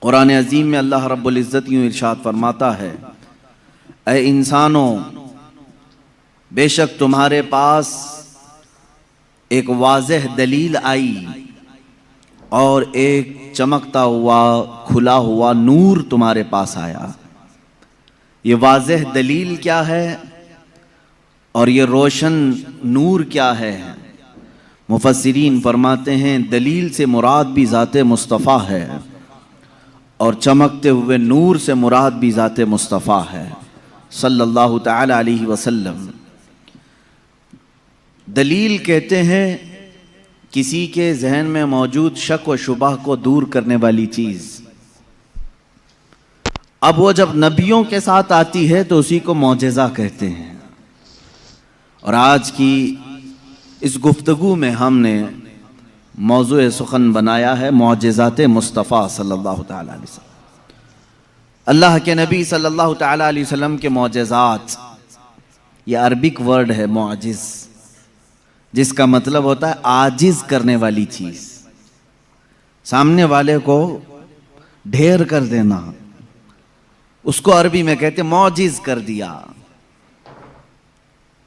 कुरान अजीम में अल्लाह रब्बुल इज़्ज़त यूँ इरशाद फरमाता है, ऐ इंसानों, बेशक तुम्हारे पास एक वाज़ेह दलील आई और एक चमकता हुआ खुला हुआ नूर तुम्हारे पास आया। ये वाज़ेह दलील क्या है और ये रोशन नूर क्या है? मुफस्सिरीन फरमाते हैं दलील से मुराद भी ज़ाते मुस्तफ़ा है और चमकते हुए नूर से मुराद भी ज़ाते मुस्तफ़ा है सल्लल्लाहु तआला अलैहि वसल्लम। दलील कहते हैं किसी के जहन में मौजूद शक व शुबह को दूर करने वाली चीज़। अब वो जब नबियों के साथ आती है तो उसी को मौजज़ा कहते हैं। और आज की इस गुफ्तगू में हमने मौज़ूए सुखन बनाया है मौजज़ात मुस्तफ़ा सल्लल्लाहु तआला अलैहि वसल्लम। अल्लाह के नबी सल्लल्लाहु तआला अलैहि वसल्लम के मौजज़ात, ये अरबिक वर्ड है मौजिज़, जिसका मतलब होता है आजिज़ करने वाली चीज़, सामने वाले को ढेर कर देना, उसको अरबी में कहते मौजिज़ कर दिया।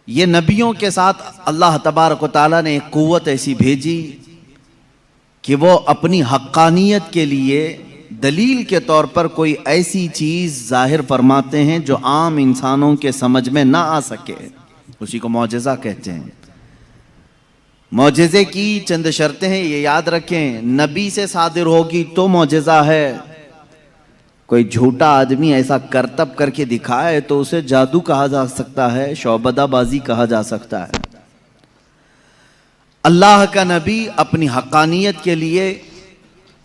ये नबियों के साथ अल्लाह तबारक व तआला ने एक कुव्वत ऐसी भेजी कि वो अपनी हक्कानियत के लिए दलील के तौर पर कोई ऐसी चीज़ जाहिर फरमाते हैं जो आम इंसानों के समझ में ना आ सके, उसी को मौजज़ा कहते हैं। मौजज़े की चंद शर्तें हैं, ये याद रखें। नबी से सादिर होगी तो मौजज़ा है। कोई झूठा आदमी ऐसा करतब करके दिखाए तो उसे जादू कहा जा सकता है, शौबदाबाजी कहा जा सकता है। अल्लाह का नबी अपनी हक्कानियत के लिए,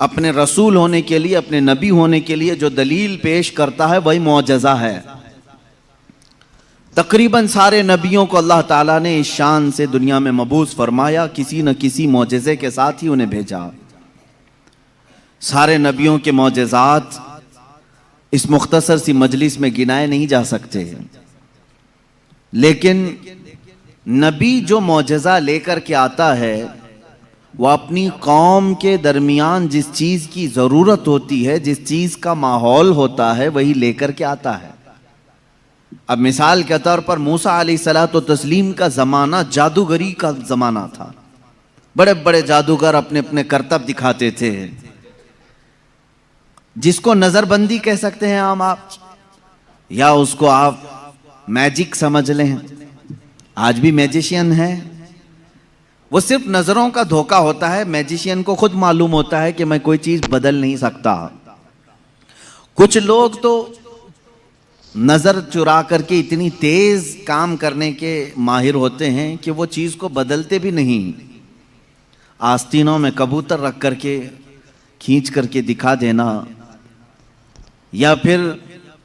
अपने रसूल होने के लिए, अपने नबी होने के लिए जो दलील पेश करता है वही मौजज़ा है। तकरीबन सारे नबियों को अल्लाह ताला ने इस शान से दुनिया में मबूस फरमाया, किसी न किसी मौजज़े के साथ ही उन्हें भेजा। सारे नबियों के मौजज़ात इस मुख्तसर सी मजलिस में गिनाए नहीं जा सकते, लेकिन नबी जो मौजज़ा लेकर के आता है वह अपनी कौम के दरमियान जिस चीज़ की ज़रूरत होती है, जिस चीज़ का माहौल होता है, वही लेकर के आता है। अब मिसाल के तौर पर मूसा अलैहिस्सलातु तस्लीम का ज़माना जादूगरी का ज़माना था। बड़े बड़े जादूगर अपने अपने करतब दिखाते थे, जिसको नज़रबंदी कह सकते हैं आप, या उसको आप मैजिक समझ लें। आज भी मैजिशियन है, वो सिर्फ नज़रों का धोखा होता है। मैजिशियन को खुद मालूम होता है कि मैं कोई चीज़ बदल नहीं सकता। कुछ लोग तो नज़र चुरा करके इतनी तेज़ काम करने के माहिर होते हैं कि वो चीज़ को बदलते भी नहीं। आस्तीनों में कबूतर रख करके खींच करके दिखा देना, या फिर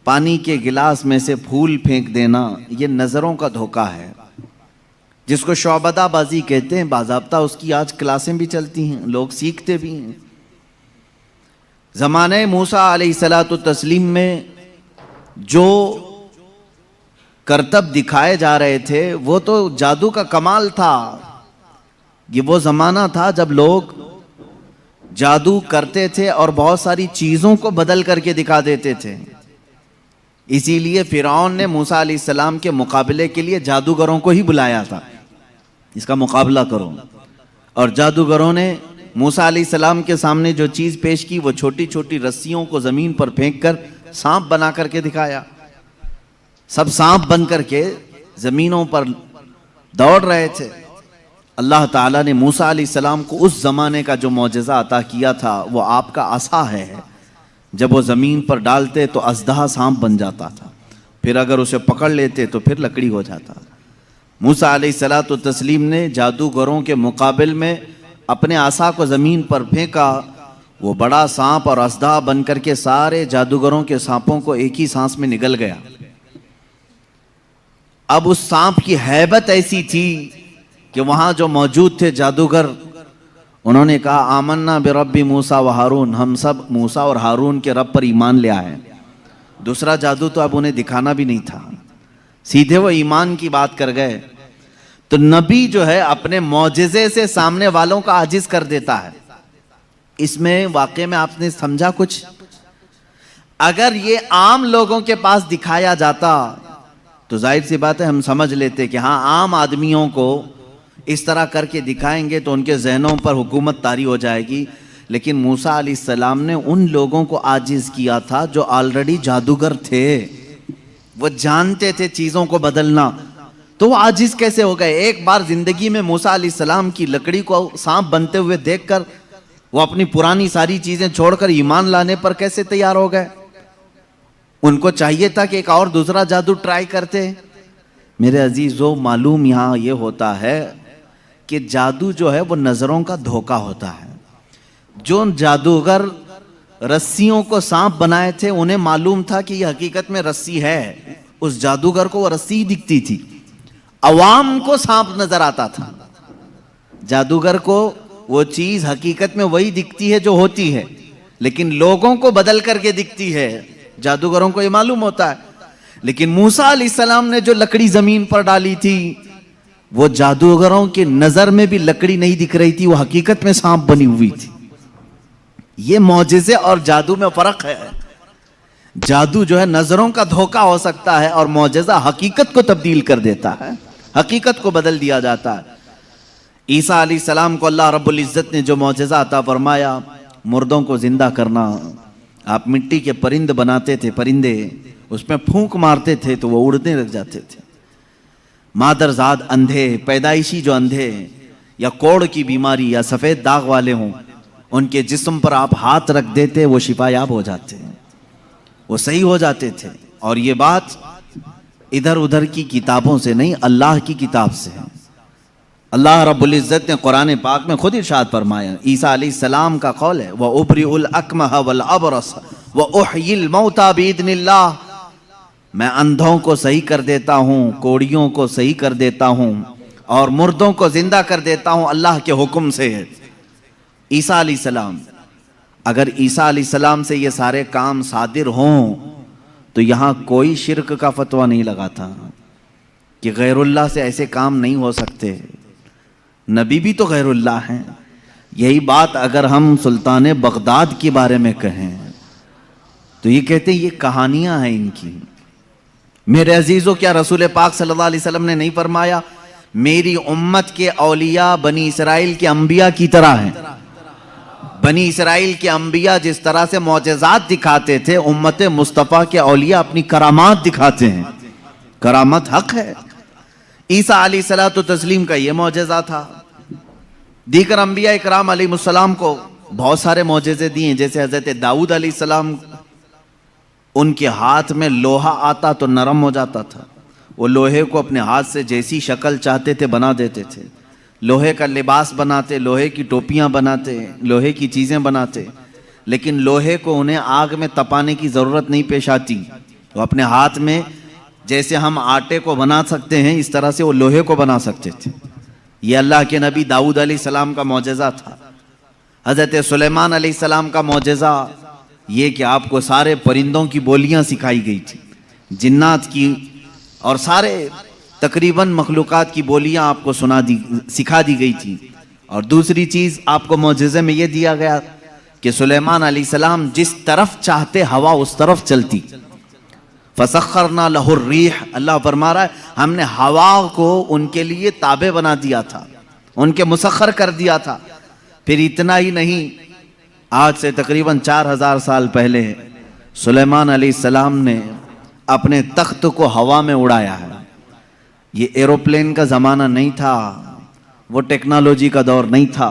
पानी के गिलास में से फूल फेंक देना, ये नज़रों का धोखा है, जिसको शौबदाबाजी कहते हैं। बाज़ाब्ता उसकी आज क्लासें भी चलती हैं, लोग सीखते भी हैं। ज़माने मूसा अलैहिस्सलातु तस्लीम में जो करतब दिखाए जा रहे थे वो तो जादू का कमाल था। ये वो ज़माना था जब लोग जादू करते थे और बहुत सारी चीज़ों को बदल करके दिखा देते थे। इसीलिए फिरौन ने मूसा अलैहिस्सलाम के मुकाबले के लिए जादूगरों को ही बुलाया था, इसका मुकाबला करो। और जादूगरों ने मूसा अलैहिस्सलाम के सामने जो चीज़ पेश की वो छोटी छोटी रस्सियों को ज़मीन पर फेंक कर सांप बना करके दिखाया। सब सांप बन करके ज़मीनों पर दौड़ रहे थे। अल्लाह ताला ने मूसा अलैहिस्सलाम को उस ज़माने का जो मौजज़ा अता किया था वो आपका असा है। जब वो ज़मीन पर डालते तो अज़दहा सांप बन जाता था, फिर अगर उसे पकड़ लेते तो फिर लकड़ी हो जाता। मूसा अलैहिस्सलातु तस्लीम ने जादूगरों के मुकाबले में अपने आसा को ज़मीन पर फेंका, वो बड़ा सांप और अज़दहा बन करके सारे जादूगरों के सांपों को एक ही सांस में निगल गया। अब उस सांप की हैबत ऐसी थी कि वहाँ जो मौजूद थे जादूगर, उन्होंने कहा आमन्ना बिरब्बि मूसा व हारून, हम सब मूसा और हारून के रब पर ईमान ले आए। दूसरा जादू तो अब उन्हें दिखाना भी नहीं था, सीधे वो ईमान की बात कर गए। तो नबी जो है अपने मौजज़े से सामने वालों का आजिज़ कर देता है। इसमें वाकई में आपने समझा कुछ अगर ये आम लोगों के पास दिखाया जाता तो जाहिर सी बात है हम समझ लेते कि हाँ, आम आदमियों को इस तरह करके दिखाएंगे तो उनके जहनों पर हुकूमत तारी हो जाएगी। लेकिन मूसा अलैहिस्सलाम ने उन लोगों को आजिज किया था जो ऑलरेडी जादूगर थे, वो जानते थे चीजों को बदलना, तो वो आजिज कैसे हो गए? एक बार जिंदगी में मूसा अलैहिस्सलाम की लकड़ी को सांप बनते हुए देखकर वो अपनी पुरानी सारी चीजें छोड़कर ईमान लाने पर कैसे तैयार हो गए? उनको चाहिए था कि एक और दूसरा जादू ट्राई करते। मेरे अजीजों, मालूम यहां ये होता है कि जादू जो है वो नजरों का धोखा होता है। जो जादूगर रस्सियों को सांप बनाए थे उन्हें मालूम था कि यह हकीकत में रस्सी है, उस जादूगर को वो रस्सी ही दिखती थी, अवाम को सांप नजर आता था। जादूगर को वो चीज हकीकत में वही दिखती है जो होती है, लेकिन लोगों को बदल करके दिखती है। जादूगरों को ये मालूम होता है। लेकिन मूसा अलैहिस्सलाम ने जो लकड़ी जमीन पर डाली थी, वो जादूगरों की नजर में भी लकड़ी नहीं दिख रही थी, वो हकीकत में सांप बनी हुई थी। ये मौजिज़े और जादू में फर्क है। जादू जो है नजरों का धोखा हो सकता है और मौजिज़ा हकीकत को तब्दील कर देता है, हकीकत को बदल दिया जाता है। ईसा अलैहिस्सलाम को अल्लाह रब्बुल इज्जत ने जो मौजिज़ा अता फरमाया, मुर्दों को जिंदा करना, आप मिट्टी के परिंद बनाते थे, परिंदे उसमें फूंक मारते थे तो वो उड़ने लग जाते थे। मादरजाद अंधे, पैदाइशी जो अंधे या कोढ़ की बीमारी या सफेद दाग वाले हों, उनके जिस्म पर आप हाथ रख देते वो शिफायाब हो जाते हैं, वो सही हो जाते थे। और ये बात इधर उधर की किताबों से नहीं, अल्लाह की किताब से है। अल्लाह रब्बुल इज्जत ने कुरान पाक में खुद इरशाद फरमाया, ईसा अलैहिस्सलाम का कौल है, व उबरिउल अकमह वल अबरस व उहयिल मौता बिइज़्निल्लाह, मैं अंधों को सही कर देता हूँ, कोड़ियों को सही कर देता हूँ और मुर्दों को जिंदा कर देता हूँ अल्लाह के हुक्म से। ईसा अलैहिस्सलाम, अगर ईसा अलैहिस्सलाम से ये सारे काम सादिर हों तो यहाँ कोई शिर्क का फतवा नहीं लगा था कि गैरुल्लाह से ऐसे काम नहीं हो सकते। नबी भी तो गैरुल्लाह हैं। यही बात अगर हम सुल्तान बगदाद के बारे में कहें तो ये कहते हैं ये कहानियां हैं इनकी। मेरे अजीजों, क्या रसूल पाक सल्लल्लाहु अलैहि वसल्लम ने नहीं फरमाया मेरी उम्मत के औलिया बनी इसराइल के अंबिया की तरह हैं? बनी इसराइल के अंबिया जिस तरह से मौजज़ात दिखाते थे, उम्मत मुस्तफ़ा के औलिया अपनी करामात दिखाते हैं। करामत हक है। ईसा अलैहिस्सलातु तस्लीम का ये मौजज़ा था। दीगर अंबिया इकराम अलैहिमुस्सलाम को बहुत सारे मौजज़े दिए, जैसे हज़रत दाऊद अलैहिस्सलाम, उनके हाथ में लोहा आता तो नरम हो जाता था, वो लोहे को अपने हाथ से जैसी शक्ल चाहते थे बना देते थे। लोहे का लिबास बनाते, लोहे की टोपियां बनाते, लोहे की चीज़ें बनाते, लेकिन लोहे को उन्हें आग में तपाने की ज़रूरत नहीं पेश आती। वो अपने हाथ में जैसे हम आटे को बना सकते हैं इस तरह से वो लोहे को बना सकते थे। ये अल्लाह के नबी दाऊद अलैहिस्सलाम का मौजज़ा था। हज़रत सुलेमान अलैहिस्सलाम का मौजज़ा ये कि आपको सारे परिंदों की बोलियां सिखाई गई थी, जिन्नात की और सारे तकरीबन मखलूक़ात की बोलियां आपको सिखा दी गई थी। और दूसरी चीज़ आपको मौजज़े में ये दिया गया कि सुलेमान अलैहिस्सलाम जिस तरफ चाहते हवा उस तरफ चलती। फसख्खरना लहुर रीह, अल्लाह फरमा रहा है हमने हवा को उनके लिए ताबे बना दिया था, उनके मुसख्खर कर दिया था। फिर इतना ही नहीं, आज से तकरीबन 4000 साल पहले सुलेमान अलैहिस्सलाम ने अपने तख्त को हवा में उड़ाया है। ये एरोप्लेन का ज़माना नहीं था, वो टेक्नोलॉजी का दौर नहीं था,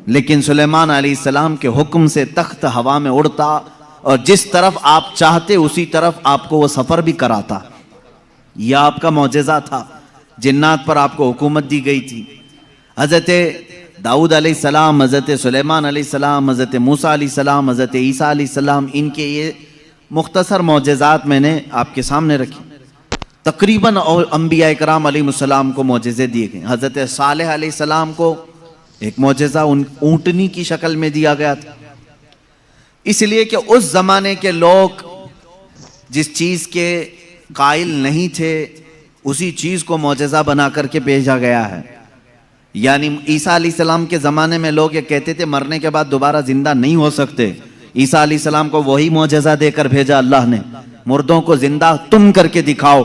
लेकिन सुलेमान अलैहिस्सलाम के हुक्म से तख्त हवा में उड़ता और जिस तरफ आप चाहते उसी तरफ आपको वो सफ़र भी कराता। यह आपका मौजज़ा था। जिन्नात पर आपको हुकूमत दी गई थी। हज़रत दाऊद अलैहिस्सलाम, हज़रत सुलेमान अलैहिस्सलाम, हज़रत मूसा अलैहिस्सलाम, हज़रत ईसा अलैहिस्सलाम, इनके ये मुख्तसर मौजज़ात मैंने आपके सामने रखे। तकरीबन अंबिया इकराम अलैहिमुस्सलाम को मौजज़े दिए गए। हज़रत सालेह अलैहिस्सलाम को एक मौजज़ा ऊँटनी की शक्ल में दिया गया था, इसलिए कि उस ज़माने के लोग जिस चीज़ के कायल नहीं थे उसी चीज़ को मौजज़ा बना करके भेजा गया है। यानी ईसा अलैहिस्सलाम के ज़माने में लोग ये कहते थे मरने के बाद दोबारा ज़िंदा नहीं हो सकते, ईसा अलैहिस्सलाम को वही मौजज़ा देकर भेजा अल्लाह ने, मुर्दों को जिंदा तुम करके दिखाओ।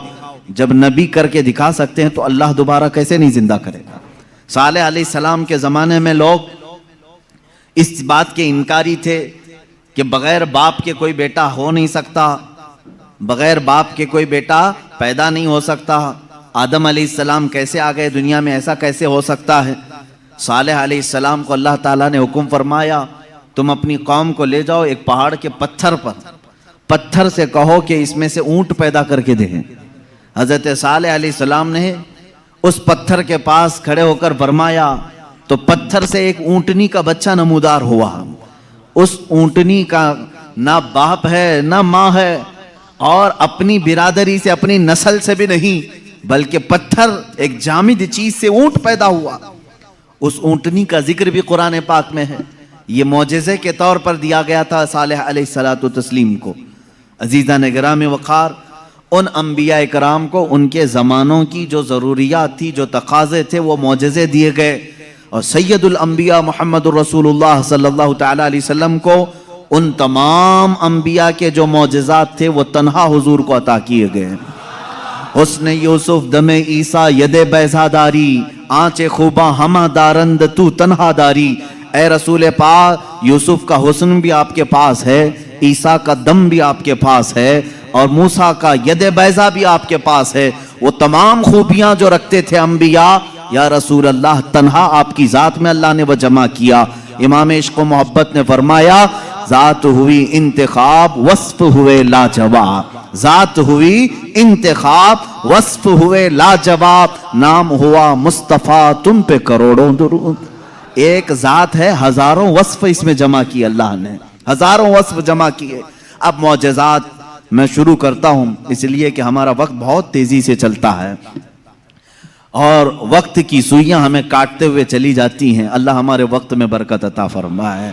जब नबी करके दिखा सकते हैं तो अल्लाह दोबारा कैसे नहीं जिंदा करेगा। सालेह अलैहिस्सलाम के ज़माने में लोग इस बात के इनकारी थे कि बग़ैर बाप के कोई बेटा हो नहीं सकता, बग़ैर बाप के कोई बेटा पैदा नहीं हो सकता। आदम अलैहिस्सलाम कैसे आ गए दुनिया में, ऐसा कैसे हो सकता है। सालेह अलैहिस्सलाम को अल्लाह ताला ने हुक्म फरमाया, तुम अपनी कौम को ले जाओ एक पहाड़ के पत्थर पर, पत्थर से कहो कि इसमें से ऊंट पैदा करके दे। हज़रत सालेह अलैहिस्सलाम ने उस पत्थर के पास खड़े होकर फरमाया तो पत्थर से एक ऊंटनी का बच्चा नमूदार हुआ। उस ऊंटनी का ना बाप है ना माँ है और अपनी बिरादरी से अपनी नस्ल से भी नहीं, बल्कि पत्थर एक जामिद चीज से ऊंट पैदा हुआ। उस ऊंटनी का जिक्र भी कुरान पाक में है। ये मौजज़े के तौर पर दिया गया था सालेह अलैहिस्सलातु तस्लीम को। अजीज़ान गिरामी वक़ार, उन अंबिया कराम को उनके ज़मानों की जो ज़रूरियात थी, जो तकाज़े थे, वो मौजज़े दिए गए। और सैयदुल अंबिया मुहम्मदुर रसूलुल्लाह सल्लल्लाहु तआला अलैहि वसल्लम को उन तमाम अंबिया के जो मौजज़ात थे वो तन्हा हुजूर को अता किए गए। हुस्न यूसुफ दमे ईसा यदे बैज़ादारी, आंचे खूबा हमा दारंद तू तन्हा दारी। ए रसूल पाक, यूसुफ का हुस्न भी आपके पास है, ईसा का दम भी आपके पास है और मूसा का यदे बैज़ा भी आपके पास है। वो तमाम खूबियां जो रखते थे अंबिया, या रसूल अल्लाह, तन्हा आपकी ज़ात में अल्लाह ने वो जमा किया। इमाम इश्क़ व मोहब्बत ने फरमाया, ज़ात हुई इंतखाब वस्फ हुए लाजवाब, ज़ात हुई इंतखाब वस्फ हुए लाजवाब, नाम हुआ मुस्तफ़ा तुम पे करोड़ों दुरूद। एक ज़ात है, हज़ारों वस्फ इसमें जमा किए अल्लाह ने, हज़ारों वस्फ जमा किए। अब मौजज़ात मैं शुरू करता हूँ, इसलिए कि हमारा वक्त बहुत तेज़ी से चलता है और वक्त की सुइयां हमें काटते हुए चली जाती हैं। अल्लाह हमारे वक्त में बरकत अता फरमाए।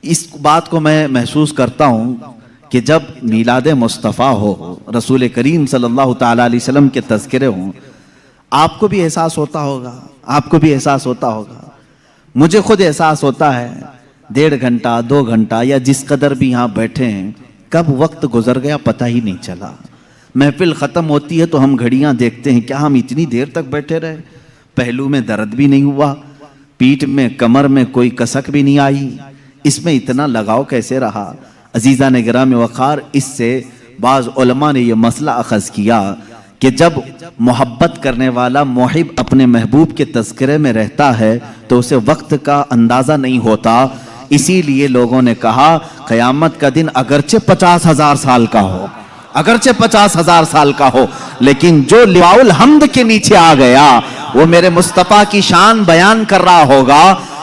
इस बात को मैं महसूस करता हूँ कि जब मीलाद मुस्तफ़ा हो, रसूल करीम सल्लल्लाहु तआला अलैहि वसल्लम के तज़किरे हों, आपको भी एहसास होता होगा, आपको भी एहसास होता होगा, मुझे खुद एहसास होता है। 1.5 घंटा 2 घंटा या जिस कदर भी यहाँ बैठे हैं, कब वक्त गुजर गया पता ही नहीं चला। महफिल ख़त्म होती है तो हम घड़ियां देखते हैं, क्या हम इतनी देर तक बैठे रहे। पहलू में दर्द भी नहीं हुआ, पीठ में कमर में कोई कसक भी नहीं आई, इसमें इतना लगाव कैसे रहा। अजीज़ा ने गिराम वक़ार, इससे बाज़ उलमा ने यह मसला अख़ज़ किया कि जब मोहब्बत करने वाला मुहिब अपने महबूब के तज़किरे में रहता है तो उसे वक्त का अंदाज़ा नहीं होता। इसीलिए लोगों ने कहा क़यामत का दिन अगरचे 50,000 साल का हो, अगरचे 50,000 साल का हो, लेकिन जो लिवाउल हम्द के नीचे आ गया वो मेरे मुस्तफ़ा की शान बयान कर रहा होगा।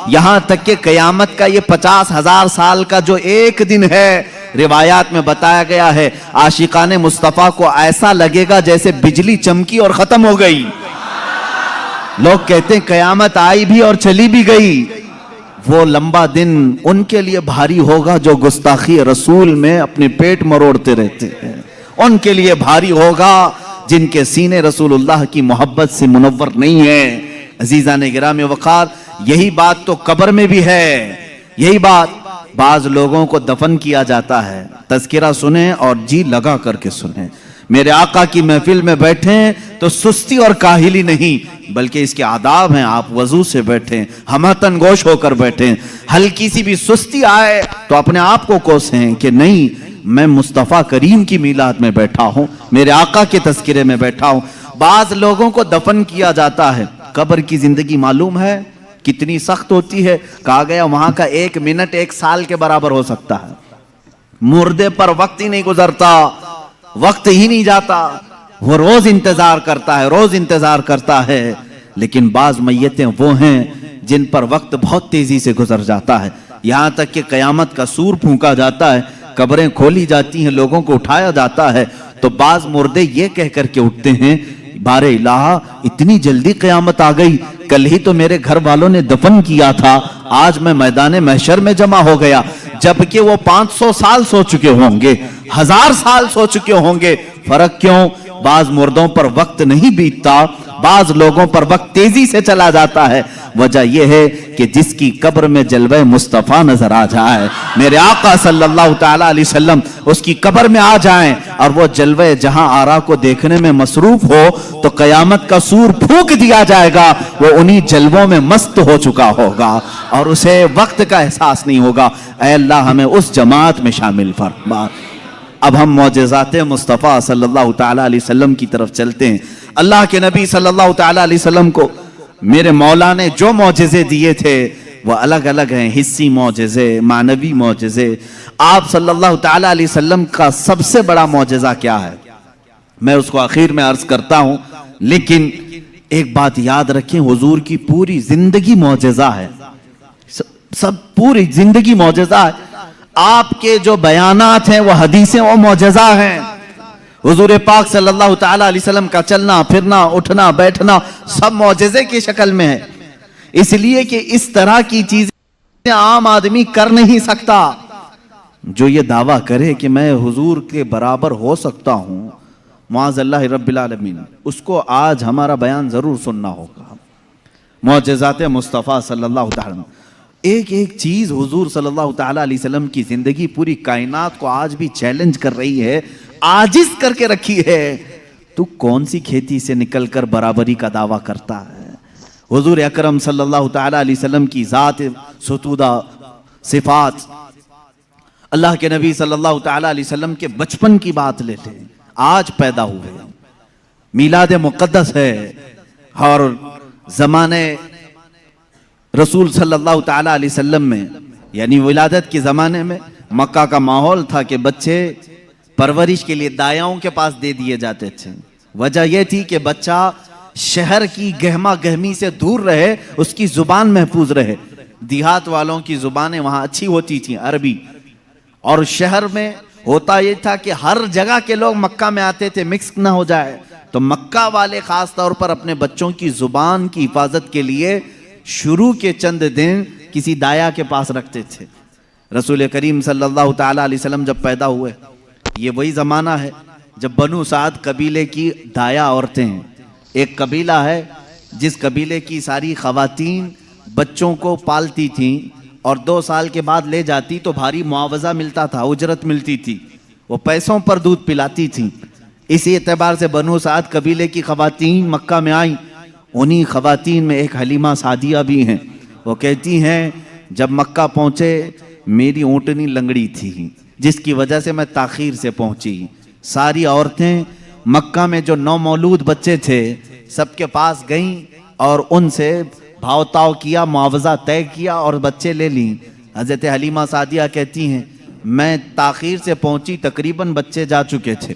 यहां तक कि क़यामत का ये 50,000 साल का जो एक दिन है, रिवायात में बताया गया है, आशिकाने मुस्तफ़ा को ऐसा लगेगा जैसे बिजली चमकी और खत्म हो गई। लोग कहते हैं क़यामत आई भी और चली भी गई। वो लंबा दिन उनके लिए भारी होगा जो गुस्ताखी रसूल में अपने पेट मरोड़ते रहते हैं, उनके लिए भारी होगा जिनके सीने रसूलुल्लाह की मोहब्बत से मुनव्वर नहीं है। अजीज़ा ने गिराम वक़ार, यही बात तो कब्र में भी है। यही बात, बाज लोगों को दफन किया जाता है, तज़किरा सुने और जी लगा करके सुने। मेरे आका की महफिल में बैठे तो सुस्ती और काहिली नहीं, बल्कि इसके आदाब हैं। आप वजू से बैठें, हमतन गोश होकर बैठें। हल्की सी भी सुस्ती आए तो अपने आप को कोसें कि नहीं, मैं मुस्तफ़ा करीम की मीलाद में बैठा हूँ, मेरे आका के तज़किरे में बैठा हूँ। बाज लोगों को दफन किया जाता है। कब्र की जिंदगी मालूम है कितनी सख्त होती है। कहा गया वहां का 1 मिनट 1 साल के बराबर हो सकता है। मुर्दे पर वक्त ही नहीं गुजरता, वक्त ही नहीं जाता, वो रोज इंतजार करता है, रोज इंतजार करता है। लेकिन बाज मैयतें वो हैं जिन पर वक्त बहुत तेजी से गुजर जाता है। यहां तक कि कयामत का सूर फूंका जाता है, कब्रें खोली जाती हैं, लोगों को उठाया जाता है, तो बाज मुर्दे ये कह करके उठते हैं, बारे इलाहा इतनी जल्दी कयामत आ गई, कल ही तो मेरे घर वालों ने दफन किया था, आज मैं मैदान महशर में जमा हो गया। जबकि वो 500 साल सो चुके होंगे, 1000 साल सो चुके होंगे। फर्क क्यों? बाज मुर्दों पर वक्त नहीं बीतता, बाज लोगों पर वक्त तेजी से चला जाता है। वजह यह है कि जिसकी कब्र में जलवे मुस्तफ़ा नजर आ जाए, मेरे आका सल्लल्लाहु ताला अलैहि वसल्लम उसकी कब्र में आ जाएं और वो जलवे जहां आरा को देखने में मसरूफ हो तो कयामत का सूर फूंक दिया जाएगा, वो उन्हीं जलवों में मस्त हो चुका होगा और उसे वक्त का एहसास नहीं होगा। ऐ अल्लाह हमें उस जमात में शामिल फरमा। अब हम मौजज़ात मुस्तफ़ा सल्लल्लाहु ताला अलैहि वसल्लम की तरफ चलते हैं। अल्लाह के नबी सल्लल्लाहु ताला अलैहि वसल्लम को मेरे मौला ने जो मौजज़े दिए थे वह अलग अलग हैं, हिस्सी मौजज़े, मानवी मौजज़े। आप सल्लल्लाहु ताला अलैहि वसल्लम का सबसे बड़ा मौजज़ा क्या है, मैं उसको आखिर में अर्ज करता हूं, लेकिन एक बात याद रखें, हुजूर की पूरी जिंदगी मौजज़ा है, सब पूरी जिंदगी मौजज़ा है। आपके जो बयानात हैं वो हदीसें वो मौजज़ा हैं। हुजूर पाक सल्लल्लाहु ताला अलैहि वसल्लम का चलना फिरना उठना बैठना सब मौजज़े की शक्ल में है, इसलिए कि इस तरह की चीजें आम आदमी कर नहीं सकता। जो ये दावा करे कि मैं हुजूर के बराबर हो सकता हूं मुआज़ल्लाह रब्बिल आलमीन, उसको आज हमारा बयान जरूर सुनना होगा। मौजज़ात मुस्तफ़ा सल्लल्लाहु ताला, एक एक चीज हुजूर सल्लल्लाहु ताला अलैहि वसल्लम की जिंदगी पूरी कायनात को आज भी चैलेंज कर रही है, आजिज करके रखी है। तू कौन सी खेती से निकलकर बराबरी का दावा करता है? हुजूर अकरम सल्लल्लाहु ताला अलैहि वसल्लम की जात सुतूदा सिफात, अल्लाह के नबी सल्लल्लाहु ताला अलैहि वसल्लम के बचपन की बात लेते हैं, आज पैदा हुए, मीलाद मुक़द्दस है और ज़माने रसूल सल्लल्लाहु ताला अलैहि वसल्लम में यानी विलादत के ज़माने में मक्का का माहौल था कि बच्चे परवरिश के लिए दायाओं के पास दे दिए जाते थे। वजह यह थी कि बच्चा शहर की गहमा गहमी से दूर रहे, उसकी जुबान महफूज रहे। देहात वालों की जुबानें वहां अच्छी होती थी, अरबी, और शहर में होता यह था कि हर जगह के लोग मक्का में आते थे, मिक्स ना हो जाए। तो मक्का वाले खास तौर पर अपने बच्चों की जुबान की हिफाजत के लिए शुरू के चंद दिन किसी दाया के पास रखते थे। रसूल करीम सल्लल्लाहु ताला अलैहि वसल्लम जब पैदा हुए, ये वही ज़माना है जब बनु साद कबीले की दाया औरतें हैं। एक कबीला है जिस कबीले की सारी ख़वातीन बच्चों को पालती थीं और 2 साल के बाद ले जाती तो भारी मुआवजा मिलता था, उजरत मिलती थी, वो पैसों पर दूध पिलाती थीं। इसी एतबार से बनु साद कबीले की ख़वातीन मक्का में आई। उन्हीं ख़वातीन में एक हलीमा सादिया भी हैं। वो कहती हैं जब मक्का पहुँचे मेरी ऊँटनी लंगड़ी थी, जिसकी वजह से मैं ताख़ीर से पहुँची। सारी औरतें मक्का में जो नौमौलूद बच्चे थे सबके पास गईं और उनसे भावताव किया, मुआवजा तय किया और बच्चे ले ली। हज़रत हलीमा सादिया कहती हैं मैं ताख़ीर से पहुँची, तकरीबन बच्चे जा चुके थे,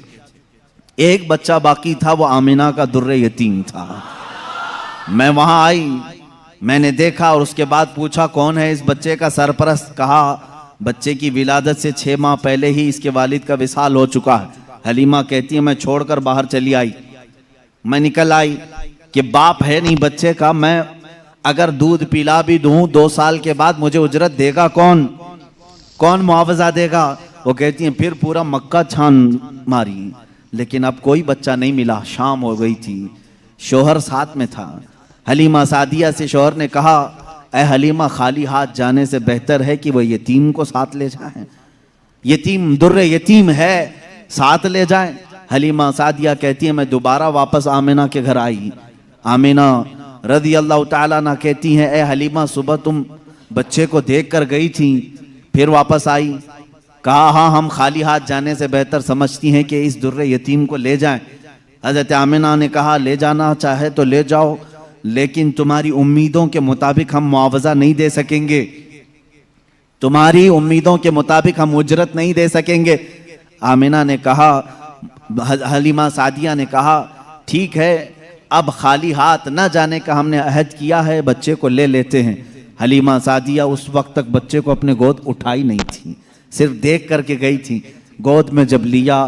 एक बच्चा बाकी था, वो आमिना का दुर्रे यतीम था। मैं वहाँ आई, मैंने देखा और उसके बाद पूछा कौन है इस बच्चे का सरपरस्त। कहा बच्चे की विलादत से 6 माह पहले ही इसके वालिद का विसाल हो चुका है। हलीमा कहती है मैं छोड़कर बाहर चली आई। मैं निकल आई कि बाप है नहीं बच्चे का, मैं अगर दूध पिला भी दूं 2 साल के बाद मुझे उजरत देगा कौन, कौन मुआवजा देगा? वो कहती हैं फिर पूरा मक्का छान मारी, लेकिन अब कोई बच्चा नहीं मिला। शाम हो गई थी, शोहर साथ में था। हलीमा सादिया से शोहर ने कहा ऐ हलीमा, खाली हाथ जाने से बेहतर है कि वह यतीम को साथ ले जाएं, यतीम दुर्रे यतीम है, साथ ले जाएं। हलीमा सादिया कहती है मैं दोबारा वापस आमिना के घर आई। आमिना रज़ी अल्लाह ताला अन्हा कहती हैं ऐ हलीमा, सुबह तुम बच्चे को देख कर गई थी, फिर वापस आई? कहा हाँ, हम खाली हाथ जाने से बेहतर समझती हैं कि इस दुर्रे यतीम को ले जाएं। हज़रत आमिना ने कहा ले जाना चाहे तो ले जाओ, लेकिन तुम्हारी उम्मीदों के मुताबिक हम मुआवजा नहीं दे सकेंगे, तुम्हारी उम्मीदों के मुताबिक हम उजरत नहीं दे सकेंगे। आमिना ने कहा, हलीमा सादिया ने कहा ठीक है, अब खाली हाथ न जाने का हमने अहद किया है, बच्चे को ले लेते हैं। हलीमा सादिया उस वक्त तक बच्चे को अपने गोद उठाई नहीं थी, सिर्फ देख करके गई थी। गोद में जब लिया,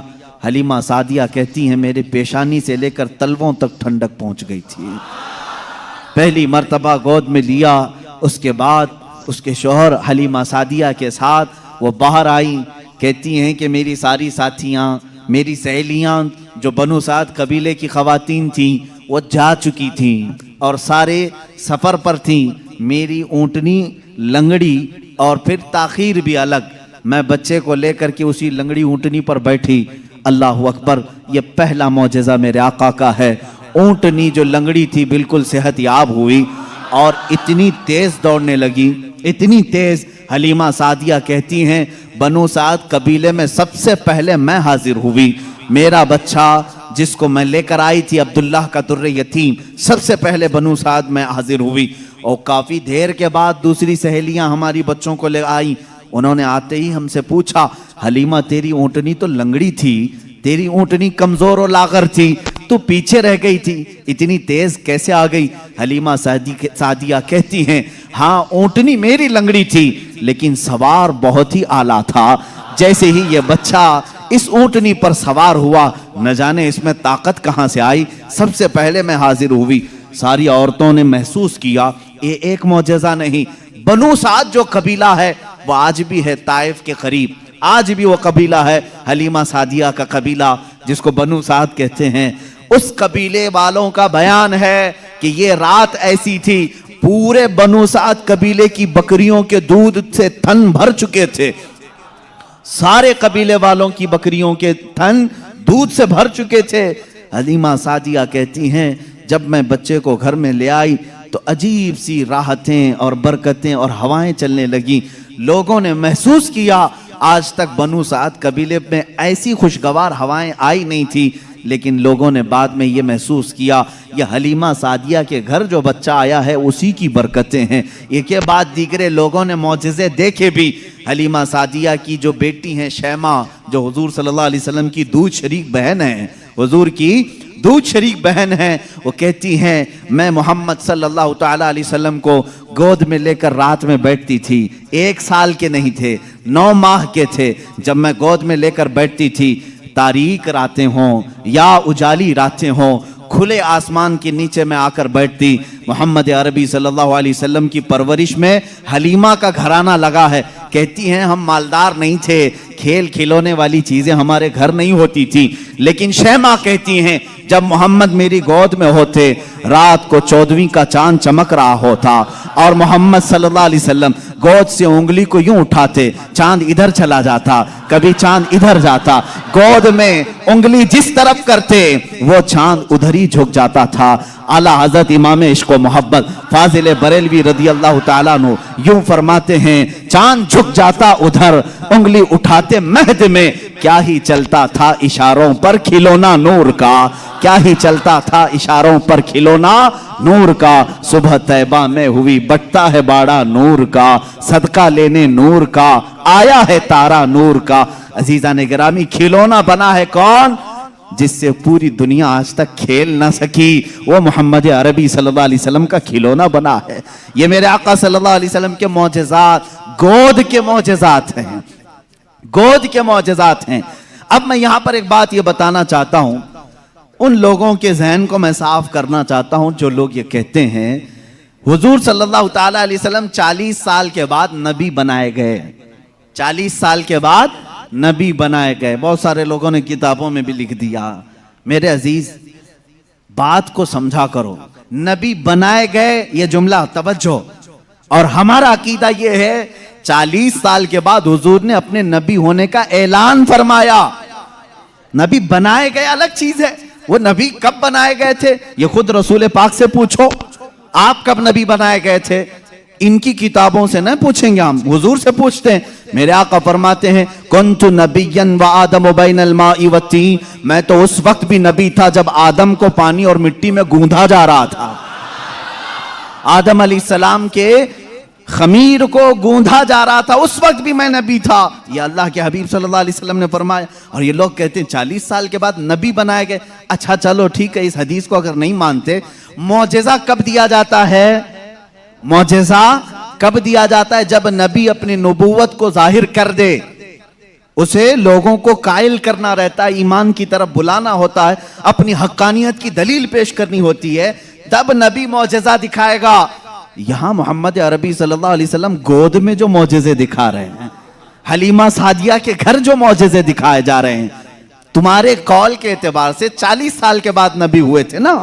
हलीमा सादिया कहती हैं मेरे पेशानी से लेकर तलवों तक ठंडक पहुंच गई थी। पहली मर्तबा गोद में लिया, उसके बाद उसके शोहर हलीमा सादिया के साथ वो बाहर आई। कहती हैं कि मेरी सारी साथियाँ, मेरी सहेलियाँ जो बनु साद कबीले की ख़वातीन थीं वो जा चुकी थीं और सारे सफ़र पर थीं। मेरी ऊँटनी लंगड़ी और फिर ताखीर भी अलग। मैं बच्चे को लेकर के उसी लंगड़ी ऊँटनी पर बैठी। अल्लाह अकबर, ये पहला मौजज़ा मेरे आका का है। ऊँटनी जो लंगड़ी थी बिल्कुल सेहतयाब हुई और इतनी तेज दौड़ने लगी, इतनी तेज। हलीमा सादिया कहती हैं बनु साद कबीले में सबसे पहले मैं हाजिर हुई। मेरा बच्चा जिसको मैं लेकर आई थी अब्दुल्लाह का दुर्रे यतीम, सबसे पहले बनु साद में हाजिर हुई। और काफी देर के बाद दूसरी सहेलियां हमारी बच्चों को ले आई। उन्होंने आते ही हमसे पूछा, हलीमा तेरी ऊँटनी तो लंगड़ी थी, तेरी ऊँटनी कमजोर और लागर थी, तू पीछे रह गई थी, इतनी तेज कैसे आ गई? हलीमा सादिया कहती हैं हाँ ऊँटनी मेरी लंगड़ी थी लेकिन सवार बहुत ही आला था। जैसे ही ये बच्चा इस ऊँटनी पर सवार हुआ, न जाने इसमें ताकत कहाँ से आई, सबसे पहले मैं हाजिर हुई। सारी औरतों ने महसूस किया ये एक मौजज़ा नहीं। बनु साद जो कबीला है वो आज भी है ताइफ के करीब, आज भी वो कबीला है हलीमा सादिया का कबीला जिसको बनु साद कहते हैं। उस कबीले वालों का बयान है कि ये रात ऐसी थी, पूरे बनु साद कबीले की बकरियों के दूध से थन भर चुके थे। सारे कबीले वालों की बकरियों के थन दूध से भर चुके थे। हलीमा सादिया कहती हैं जब मैं बच्चे को घर में ले आई तो अजीब सी राहतें और बरकतें और हवाएं चलने लगी। लोगों ने महसूस किया आज तक बनु साद कबीले में ऐसी खुशगवार हवाएं आई नहीं थी, लेकिन लोगों ने बाद में ये महसूस किया यह हलीमा सादिया के घर जो बच्चा आया है उसी की बरकतें हैं। ये के बाद दीगरे लोगों ने मौजज़े देखे भी। हलीमा सादिया की जो बेटी हैं शैमा, जो हुजूर सल्लल्लाहु अलैहि वसल्लम की दूध शरीक बहन है, हुजूर की दूध शरीक बहन है, वो कहती हैं मैं मोहम्मद सल्लल्लाहु ताला अलैहि वसल्लम को गोद में लेकर रात में बैठती थी। 1 साल के नहीं थे, 9 माह के थे जब मैं गोद में लेकर बैठती थी। तारीक रातें हों या उजाली रातें हों, खुले आसमान के नीचे मैं आकर बैठती। मोहम्मद अरबी सल्लल्लाहु अलैहि वसल्लम की परवरिश में हलीमा का घराना लगा है। कहती हैं हम मालदार नहीं थे, खेल खिलौने वाली चीजें हमारे घर नहीं होती थी, लेकिन शैमा कहती हैं जब मोहम्मद मेरी गोद में होते रात को 14वीं का चांद चमक रहा होता और मोहम्मद सल्लल्लाहु अलैहि वसल्लम गोद से उंगली को यूं उठाते, चांद इधर चला जाता, कभी चांद इधर जाता, गोद में उंगली जिस तरफ करते वो चांद उधर ही झुक जाता था। आला हजरत इमाम इश्क व मोहब्बत फाजिल बरेलवी रदी अल्लाह ताला अन्हु यूं फरमाते हैं चांद झुक जाता उधर, उंगली उठाते महद में, क्या ही चलता था इशारों पर खिलौना नूर का, क्या ही चलता था इशारों पर खिलौना नूर का। सुबह तैबा में हुई बटता है बाड़ा नूर का, सदका लेने नूर का आया है तारा नूर का। अजीजा ने गिरामी, खिलौना बना है कौन? जिससे पूरी दुनिया आज तक खेल ना सकी, वो मोहम्मद अरबी सल्लल्लाहु अलैहि वसल्लम का खिलौना बना है। ये मेरे आका सल्लल्लाहु अलैहि वसल्लम के मौजज़ात, गोद के मौजज़ात हैं, गोद के मौजज़ात हैं। अब मैं यहां पर एक बात ये बताना चाहता हूं, उन लोगों के जहन को मैं साफ करना चाहता हूं जो लोग ये कहते हैं हुजूर सल्लल्लाहु ताला अलैहि वसल्लम 40 साल के बाद नबी बनाए गए, 40 साल के बाद नबी बनाए गए। बहुत सारे लोगों ने किताबों में भी लिख दिया। मेरे अजीज बात को समझा करो, नबी बनाए गए ये जुमला तवज्जो, और हमारा अकीदा ये है 40 साल के बाद हुजूर ने अपने नबी होने का ऐलान फरमाया। नबी बनाए गए अलग चीज है, वो नबी कब बनाए गए थे ये खुद रसूल पाक से पूछो, आप कब नबी बनाए गए थे? इनकी किताबों से न पूछेंगे, हम हुजूर से पूछते हैं। मेरे आका फरमाते हैं कुन्तु नबिय्यन व आदम बैनल माई व तीन, मैं तो उस वक्त भी नबी था जब आदम को पानी और मिट्टी में गूंधा जा रहा था। आदम अलैहिस्सलाम के खमीर को गूंधा जा रहा था, उस वक्त भी मैं नबी था। ये अल्लाह के हबीब सल्लल्लाहु अलैहि वसल्लम ने फरमाया। और ये लोग कहते हैं 40 साल के बाद नबी बनाए गए। अच्छा चलो ठीक है, इस हदीस को अगर नहीं मानते, मौजज़ा कब दिया जाता है? मौजज़ा कब दिया जाता है? जब नबी अपनी नबूवत को जाहिर कर दे, उसे लोगों को कायल करना रहता है, ईमान की तरफ बुलाना होता है, अपनी हक्कानियत की दलील पेश करनी होती है, तब नबी मौजज़ा दिखाएगा। यहां मोहम्मद अरबी सल्लल्लाहु अलैहि वसल्लम गोद में जो मौजज़े दिखा रहे हैं, हलीमा सादिया के घर जो मौजज़े दिखाए जा रहे हैं, तुम्हारे कौल के एतबार से 40 साल के बाद नबी हुए थे ना,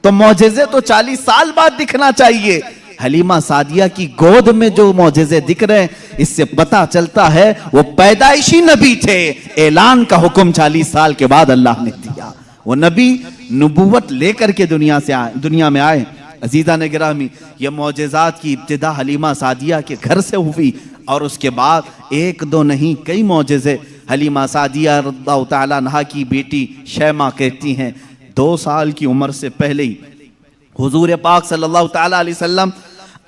तो मौजज़े तो 40 साल बाद दिखना चाहिए। हलीमा सादिया की गोद में जो मौजज़े दिख रहे हैं, इससे पता चलता है वो पैदाइशी नबी थे। ऐलान का हुक्म 40 साल के बाद अल्लाह ने दिया। वो नबी नबूवत लेकर के दुनिया में आए। अजीज़ा ने गिरामी, ये मौजज़ात की इब्तिदा हलीमा सादिया के घर से हुई और उसके बाद एक दो नहीं कई मौजज़े। हलीमा सादिया रज़ियल्लाहु तआला अन्हा की बेटी शैमा कहती हैं 2 साल की उम्र से पहले ही हुजूर पाक सल्लल्लाहु तआला अलैहि वसल्लम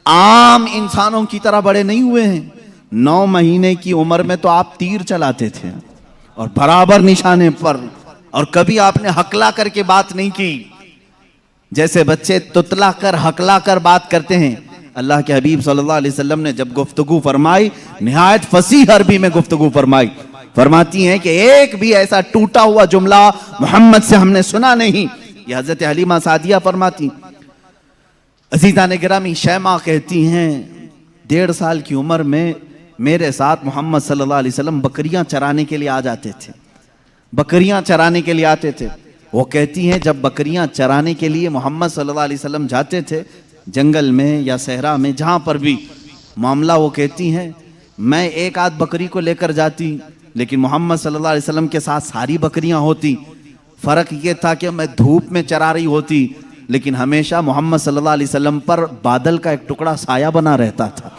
आम इंसानों की तरह बड़े नहीं हुए हैं। 9 महीने की उम्र में तो आप तीर चलाते थे और बराबर निशाने पर, और कभी आपने हकला करके बात नहीं की, जैसे बच्चे तुतला कर हकला कर बात करते हैं। अल्लाह के हबीब सल्लल्लाहु अलैहि वसल्लम ने जब गुफ्तगू फरमाई, निहायत फसीह अरबी में गुफ्तगू फरमाई। फरमाती हैं कि एक भी ऐसा टूटा हुआ जुमला मोहम्मद से हमने सुना नहीं। यह हजरत हलीमा सादिया फरमाती। अजीज़ा ने गिरामी, शैमा कहती हैं 1.5 साल की उम्र में मेरे साथ मोहम्मद सल्लल्लाहु अलैहि वसल्लम बकरियां चराने के लिए आ जाते थे। बकरियां चराने के लिए आते थे। वो कहती हैं जब बकरियां चराने के लिए मोहम्मद सल्लल्लाहु अलैहि वसल्लम जाते थे जंगल में या सहरा में, जहाँ पर भी मामला, वो कहती हैं मैं एक आध बकरी को लेकर जाती, लेकिन मोहम्मद सल्लल्लाहु अलैहि वसल्लम के साथ सारी बकरियां होती। फ़र्क ये था कि मैं धूप में चरा रही होती, लेकिन हमेशा मोहम्मद सल्लल्लाहु अलैहि वसल्लम पर बादल का एक टुकड़ा साया बना रहता था,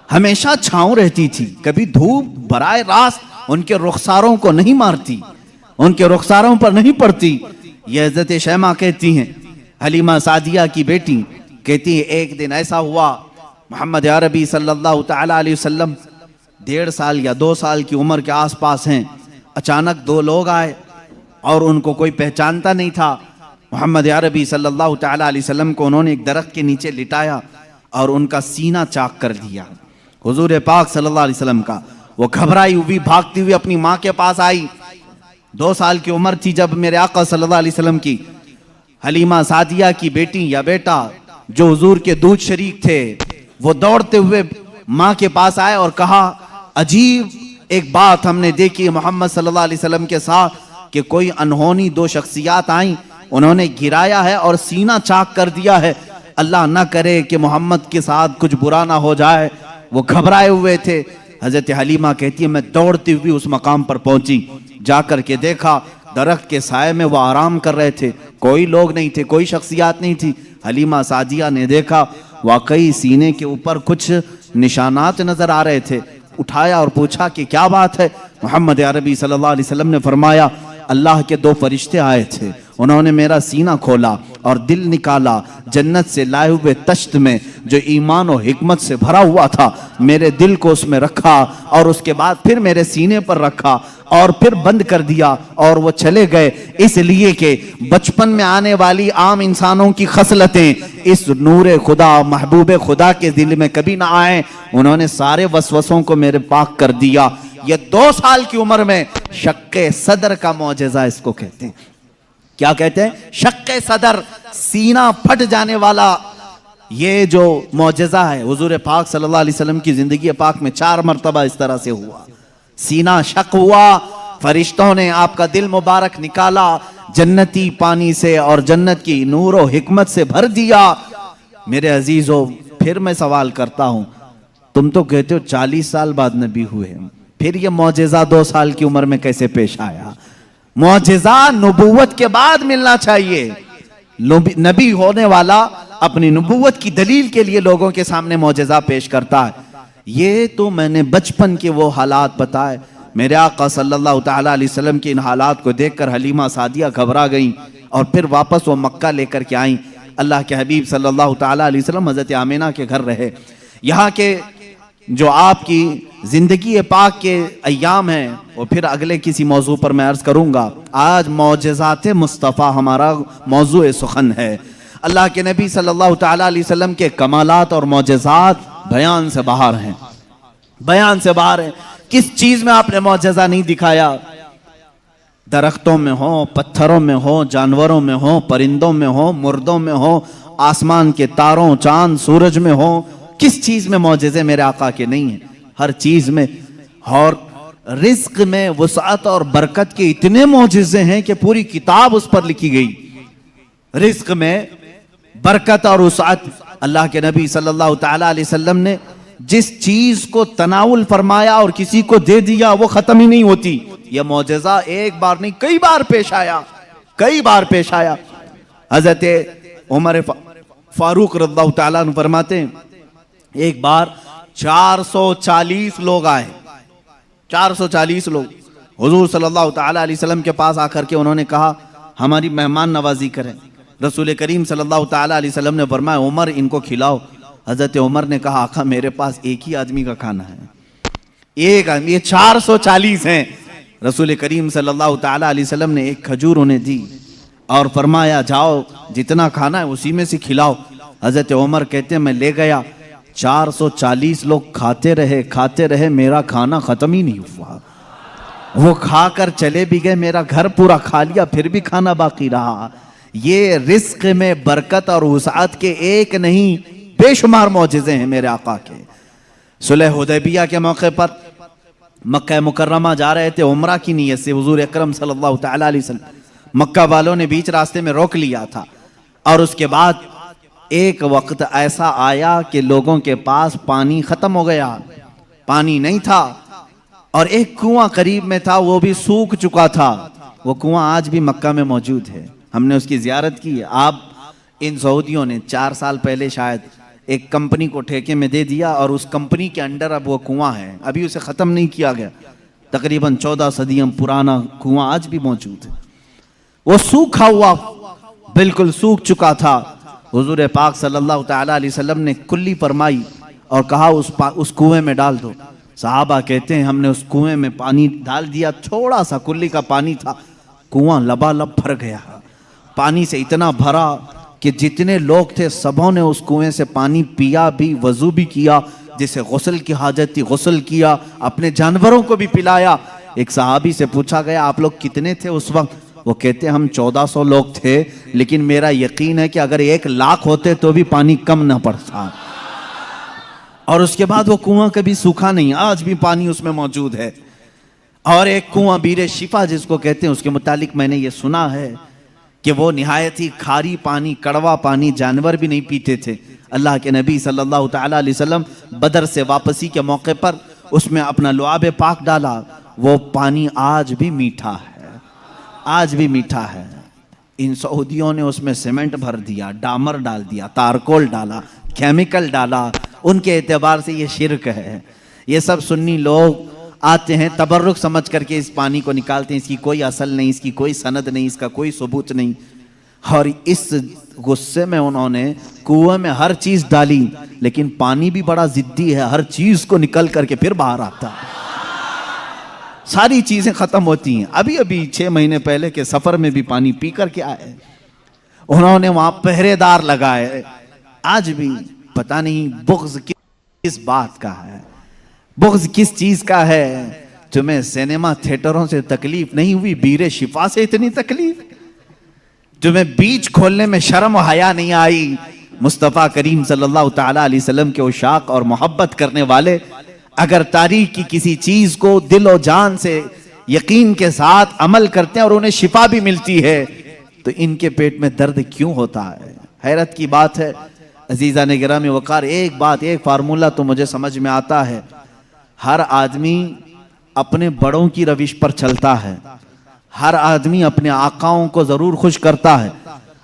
हमेशा छांव रहती थी। कभी धूप बराए रास्त उनके रुखसारों को नहीं मारती, उनके रुखसारों पर नहीं पड़ती। यह हज़रत शैमा कहती हैं, हलीमा सादिया की बेटी कहती है एक दिन ऐसा हुआ, मोहम्मद अरबी सल्लल्लाहु तआला अलैहि वसल्लम 1.5 साल या 2 साल की उम्र के आसपास हैं। अचानक 2 लोग आए और उनको कोई पहचानता नहीं था। मोहम्मद अरबी सल्लल्लाहु तआला अलैहि वसल्लम को उन्होंने एक दरख्त के नीचे लिटाया और उनका सीना चाक कर दिया हुजूर पाक सल्लल्लाहु अलैहि वसल्लम का। वो घबराई हुई भागती हुई अपनी माँ के पास आई। 2 साल की उम्र थी जब मेरे आका सल्लल्लाहु अलैहि वसल्लम की। हलीमा सादिया की बेटी या बेटा जो हुजूर के दूध शरीक थे, वो दौड़ते हुए माँ के पास आए और कहा अजीब एक बात हमने देखी मोहम्मद सल्लल्लाहु अलैहि वसल्लम के साथ, कि कोई अनहोनी 2 शख्सियात आई, उन्होंने गिराया है और सीना चाक कर दिया है। अल्लाह ना करे कि मोहम्मद के साथ कुछ बुरा ना हो जाए। वो घबराए हुए थे। हजरत हलीमा कहती है मैं दौड़ती हुई उस मकाम पर पहुंची, जाकर के देखा दरख्त के साए में वो आराम कर रहे थे, कोई लोग नहीं थे, कोई शख्सियात नहीं थी। हलीमा सादिया ने देखा वाकई सीने के ऊपर कुछ निशानात नजर आ रहे थे। उठाया और पूछा कि क्या बात है। मोहम्मद अरबी सल्लल्लाहु अलैहि वसल्लम ने फरमाया अल्लाह के 2 फरिश्ते आए थे, उन्होंने मेरा सीना खोला और दिल निकाला जन्नत से लाए हुए तश्त में जो ईमान और हिकमत से भरा हुआ था। मेरे दिल को उसमें रखा और उसके बाद फिर मेरे सीने पर रखा और फिर बंद कर दिया और वो चले गए। इसलिए कि बचपन में आने वाली आम इंसानों की खसलतें इस नूरे खुदा महबूब खुदा के दिल में कभी ना आए। उन्होंने सारे वसवसों को मेरे पाक कर दिया। ये 2 साल की उम्र में शक्के सदर का मौजज़ा इसको कहते हैं। क्या कहते हैं? शक्के सदर, सीना फट जाने वाला। ये जो मौजज़ा है हुजूर पाक सल्लल्लाहु अलैहि वसल्लम की जिंदगी पाक में 4 मरतबा इस तरह से हुआ। सीना शक हुआ, फरिश्तों ने आपका दिल मुबारक निकाला, जन्नती पानी से और जन्नत की नूर और हिकमत से भर दिया। मेरे अजीजों, फिर मैं सवाल करता हूं, तुम तो कहते हो 40 साल बाद नबी हुए, फिर ये मौजज़ा 2 साल की उम्र में कैसे पेश आया? मौजज़ा नबूवत के बाद मिलना चाहिए। नबी होने वाला अपनी नबूवत की दलील के लिए लोगों के सामने मौजज़ा पेश करता है। ये तो मैंने बचपन के वो हालात बताए। मेरे आका सल्लल्लाहु तआला अलैहि वसल्लम के इन हालात को देखकर हलीमा सादिया घबरा गईं और फिर वापस वो मक्का लेकर के आईं। अल्लाह के हबीब सल्लल्लाहु तआला अलैहि वसल्लम हज़रत आमिना के घर रहे। यहाँ के जो आपकी जिंदगी पाक के अय्याम हैं वो फिर अगले किसी मौजू पर मैं अर्ज करूँगा। आज मौजज़ात मुस्तफ़ा हमारा मौजू सुखन है। अल्लाह के नबी सल्लल्लाहु तआला अलैहि वसल्लम के कमालात और मौजज़ात बयान से बाहर हैं, बयान से बाहर हैं। किस चीज में आपने मौजज़ा नहीं दिखाया? दरख्तों में हो, पत्थरों में हो, जानवरों में हो, परिंदों में हो, मुर्दों में हो, आसमान के तारों, चांद, सूरज में हो, किस चीज में मौजज़े मेरे आका के नहीं है? हर चीज में। और रिज्क में वुसअत और बरकत के इतने मौजज़े हैं कि पूरी किताब उस पर लिखी गई। रिज्क में बरकत और वसाअत। अल्लाह के नबी सल्लल्लाहु ताला अलैहि वसल्लम ने जिस चीज को तनाउल फरमाया और किसी को दे दिया वो खत्म ही नहीं होती। यह मौजज़ा एक बार नहीं कई बार पेश आया, कई बार पेश आया। हजरत उमर फारूक रज़ियल्लाहु ताला अन्हु फरमाते हैं, एक बार 440 लोग आए, 440 लोग हुजूर सल्लल्लाहु ताला अलैहि वसल्लम के पास आकर के उन्होंने कहा हमारी मेहमान नवाजी करें। रसूल करीम सल्लल्लाहु ताला अलैहि वसल्लम ने फरमाया उमर इनको खिलाओ। हजरत उमर ने कहा आका मेरे पास एक ही आदमी का खाना है, एक आदमी, ये 440 हैं। रसूल करीम सल्लल्लाहु ताला अलैहि वसल्लम ने एक खजूर उन्हें दी और फरमाया जाओ जितना खाना है उसी में से खिलाओ। हजरत उमर कहते हैं मैं ले गया, 440 लोग खाते रहे, मेरा खाना खत्म ही नहीं हुआ। वो खाकर चले भी गए, मेरा घर पूरा खा लिया, फिर भी खाना बाकी रहा। ये रिस्क में बरकत और वसाअत के एक नहीं बेशुमार मौजिज़े हैं मेरे आका के। सुलह हुदैबिया के मौके पर मक्का मुकर्रमा जा रहे थे उम्रा की नीयत से। हुजूर अकरम सल्लल्लाहु ताला अलैहि वसल्लम मक्का वालों ने बीच रास्ते में रोक लिया था और उसके बाद एक वक्त ऐसा आया कि लोगों के पास पानी खत्म हो गया, पानी नहीं था और एक कुआं करीब में था वो भी सूख चुका था। वो कुआं आज भी मक्का में मौजूद है, हमने उसकी जियारत की है। आप इन सऊदियों ने 4 साल पहले शायद एक कंपनी को ठेके में दे दिया और उस कंपनी के अंडर अब वो कुआं है, अभी उसे ख़त्म नहीं किया गया। तकरीबन 14 सदियों पुराना कुआं आज भी मौजूद है। वो सूखा हुआ बिल्कुल सूख चुका था। हुजूर पाक सल्लल्लाहु ताला अलैहि वसल्लम ने कुल्ली फरमाई और कहा उस कुएं में डाल दो। सहाबा कहते हैं हमने उस कुएं में पानी डाल दिया, थोड़ा सा कुल्ली का पानी था, कुआं लबालब भर गया। पानी से इतना भरा कि जितने लोग थे सबों ने उस कुएं से पानी पिया भी, वजू भी किया, जिसे गुस्ल की हाजत थी गुस्ल किया, अपने जानवरों को भी पिलाया। एक सहाबी से पूछा गया आप लोग कितने थे उस वक्त? वो कहते हम 1400 लोग थे, लेकिन मेरा यकीन है कि अगर 1 लाख होते तो भी पानी कम ना पड़ता। और उसके बाद वो कुआं कभी सूखा नहीं, आज भी पानी उसमें मौजूद है। और एक कुआं बीरे शिफा जिसको कहते हैं, उसके मुतालिक मैंने ये सुना है कि वो निहायत ही खारी पानी, कड़वा पानी जानवर भी नहीं पीते थे। अल्लाह के नबी सल्लल्लाहु ताला अलैहि वसल्लम बदर से वापसी के मौके पर उसमें अपना लुआब पाक डाला। वो पानी आज भी मीठा है, आज भी मीठा है। इन सऊदियों ने उसमें सीमेंट भर दिया, डामर डाल दिया, तारकोल डाला, केमिकल डाला। उनके एतबार से ये शिर्क है। ये सब सुन्नी लोग आते हैं तबर्रुक समझ करके इस पानी को निकालते हैं, इसकी कोई असल नहीं, इसकी कोई सनद नहीं, इसका कोई सबूत नहीं। और इस गुस्से में उन्होंने कुएं में हर चीज डाली, लेकिन पानी भी बड़ा जिद्दी है, हर चीज को निकल करके फिर बाहर आता है। सारी चीजें खत्म होती हैं। अभी अभी 6 महीने पहले के सफर में भी पानी पी करके आए, उन्होंने वहां पहरेदार लगाए। आज भी पता नहीं बुग़्ज़ किस बात का है, बुग़्ज़ किस चीज का है। तुम्हें सिनेमा थिएटरों से तकलीफ नहीं हुई, बीरे शिफा से इतनी तकलीफ? तुम्हें बीच खोलने में शर्म और हया नहीं आई? मुस्तफ़ा करीम सल्लल्लाहु ताला अलैहि वसल्लम के उशाक और मोहब्बत करने वाले अगर तारीख की किसी चीज को दिल और जान से यकीन के साथ अमल करते हैं और उन्हें शिफा भी मिलती है, तो इनके पेट में दर्द क्यों होता है? हैरत की बात है। अजीज़ा ने गिरामी वकार, एक बात, एक फार्मूला तो मुझे समझ में आता है, हर आदमी अपने बड़ों की रविश पर चलता है, हर आदमी अपने आकाओं को जरूर खुश करता है।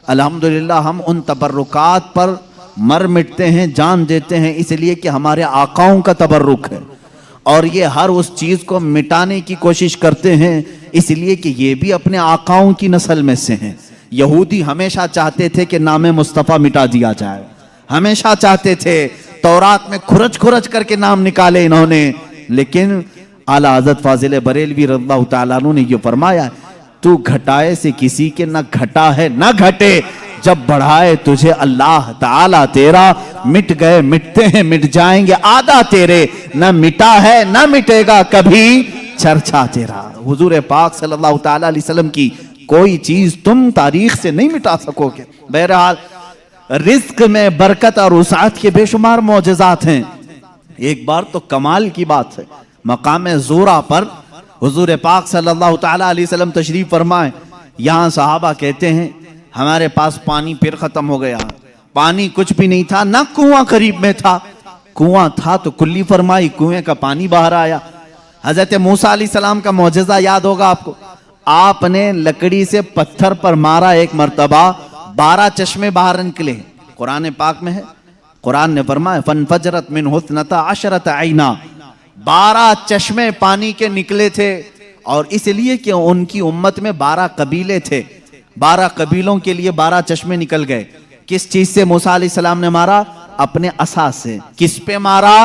अल्हम्दुलिल्लाह हम उन तबर्रुकात पर मर मिटते हैं, जान देते हैं, इसलिए कि हमारे आकाओं का तबर्रुक है। और ये हर उस चीज को मिटाने की कोशिश करते हैं, इसलिए कि ये भी अपने आकाओं की नस्ल में से हैं। यहूदी हमेशा चाहते थे कि नाम मुस्तफ़ा मिटा दिया जाए, हमेशा चाहते थे। तौरात में खुरच खुरच करके नाम निकाले इन्होंने, लेकिन आला हज़रत फाजिल बरेलवी रज़ियल्लाहु ताला अन्हु ने ये फरमाया, तू घटाए से किसी के न घटा है न घटे, जब बढ़ाए तुझे अल्लाह ताला तेरा, मिट गए मिटते हैं मिट जाएंगे आदा तेरे, न मिटा है न मिटेगा कभी चर्चा तेरा। हुजूर पाक सल्लल्लाहु ताला अलैहि वसल्लम की कोई चीज तुम तारीख से नहीं मिटा सकोगे। बहरहाल रिज्क में बरकत और वसाअत के बेशुमार मौजज़ात हैं। एक बार तो कमाल की बात है, मकाम ज़ोरा पर हुजूर पाक सल्लल्लाहु ताला अलैहि वसल्लम तशरीफ फरमाए। यहाँ सहाबा कहते हैं हमारे पास पानी फिर ख़त्म हो गया, पानी कुछ भी नहीं था, ना कुआं करीब में था। कुआं था तो कुल्ली फरमाई, कुएं का पानी बाहर आया। हजरत मूसा अलैहिस्सलाम का मौजज़ा याद होगा आपको। आपने लकड़ी से पत्थर पर मारा एक मर्तबा, 12 चश्मे बाहर निकले। कुरान पाक में है, कुरान ने फरमाया फनफजरत मिन हुस्नता अशरत आइना, 12 चश्मे पानी के निकले थे। और इसलिए कि उनकी उम्मत में 12 कबीले थे, 12 कबीलों के लिए 12 चश्मे निकल गए। किस चीज से मूसा अलैहिस्सलाम ने मारा? अपने असा से। किस पे मारा?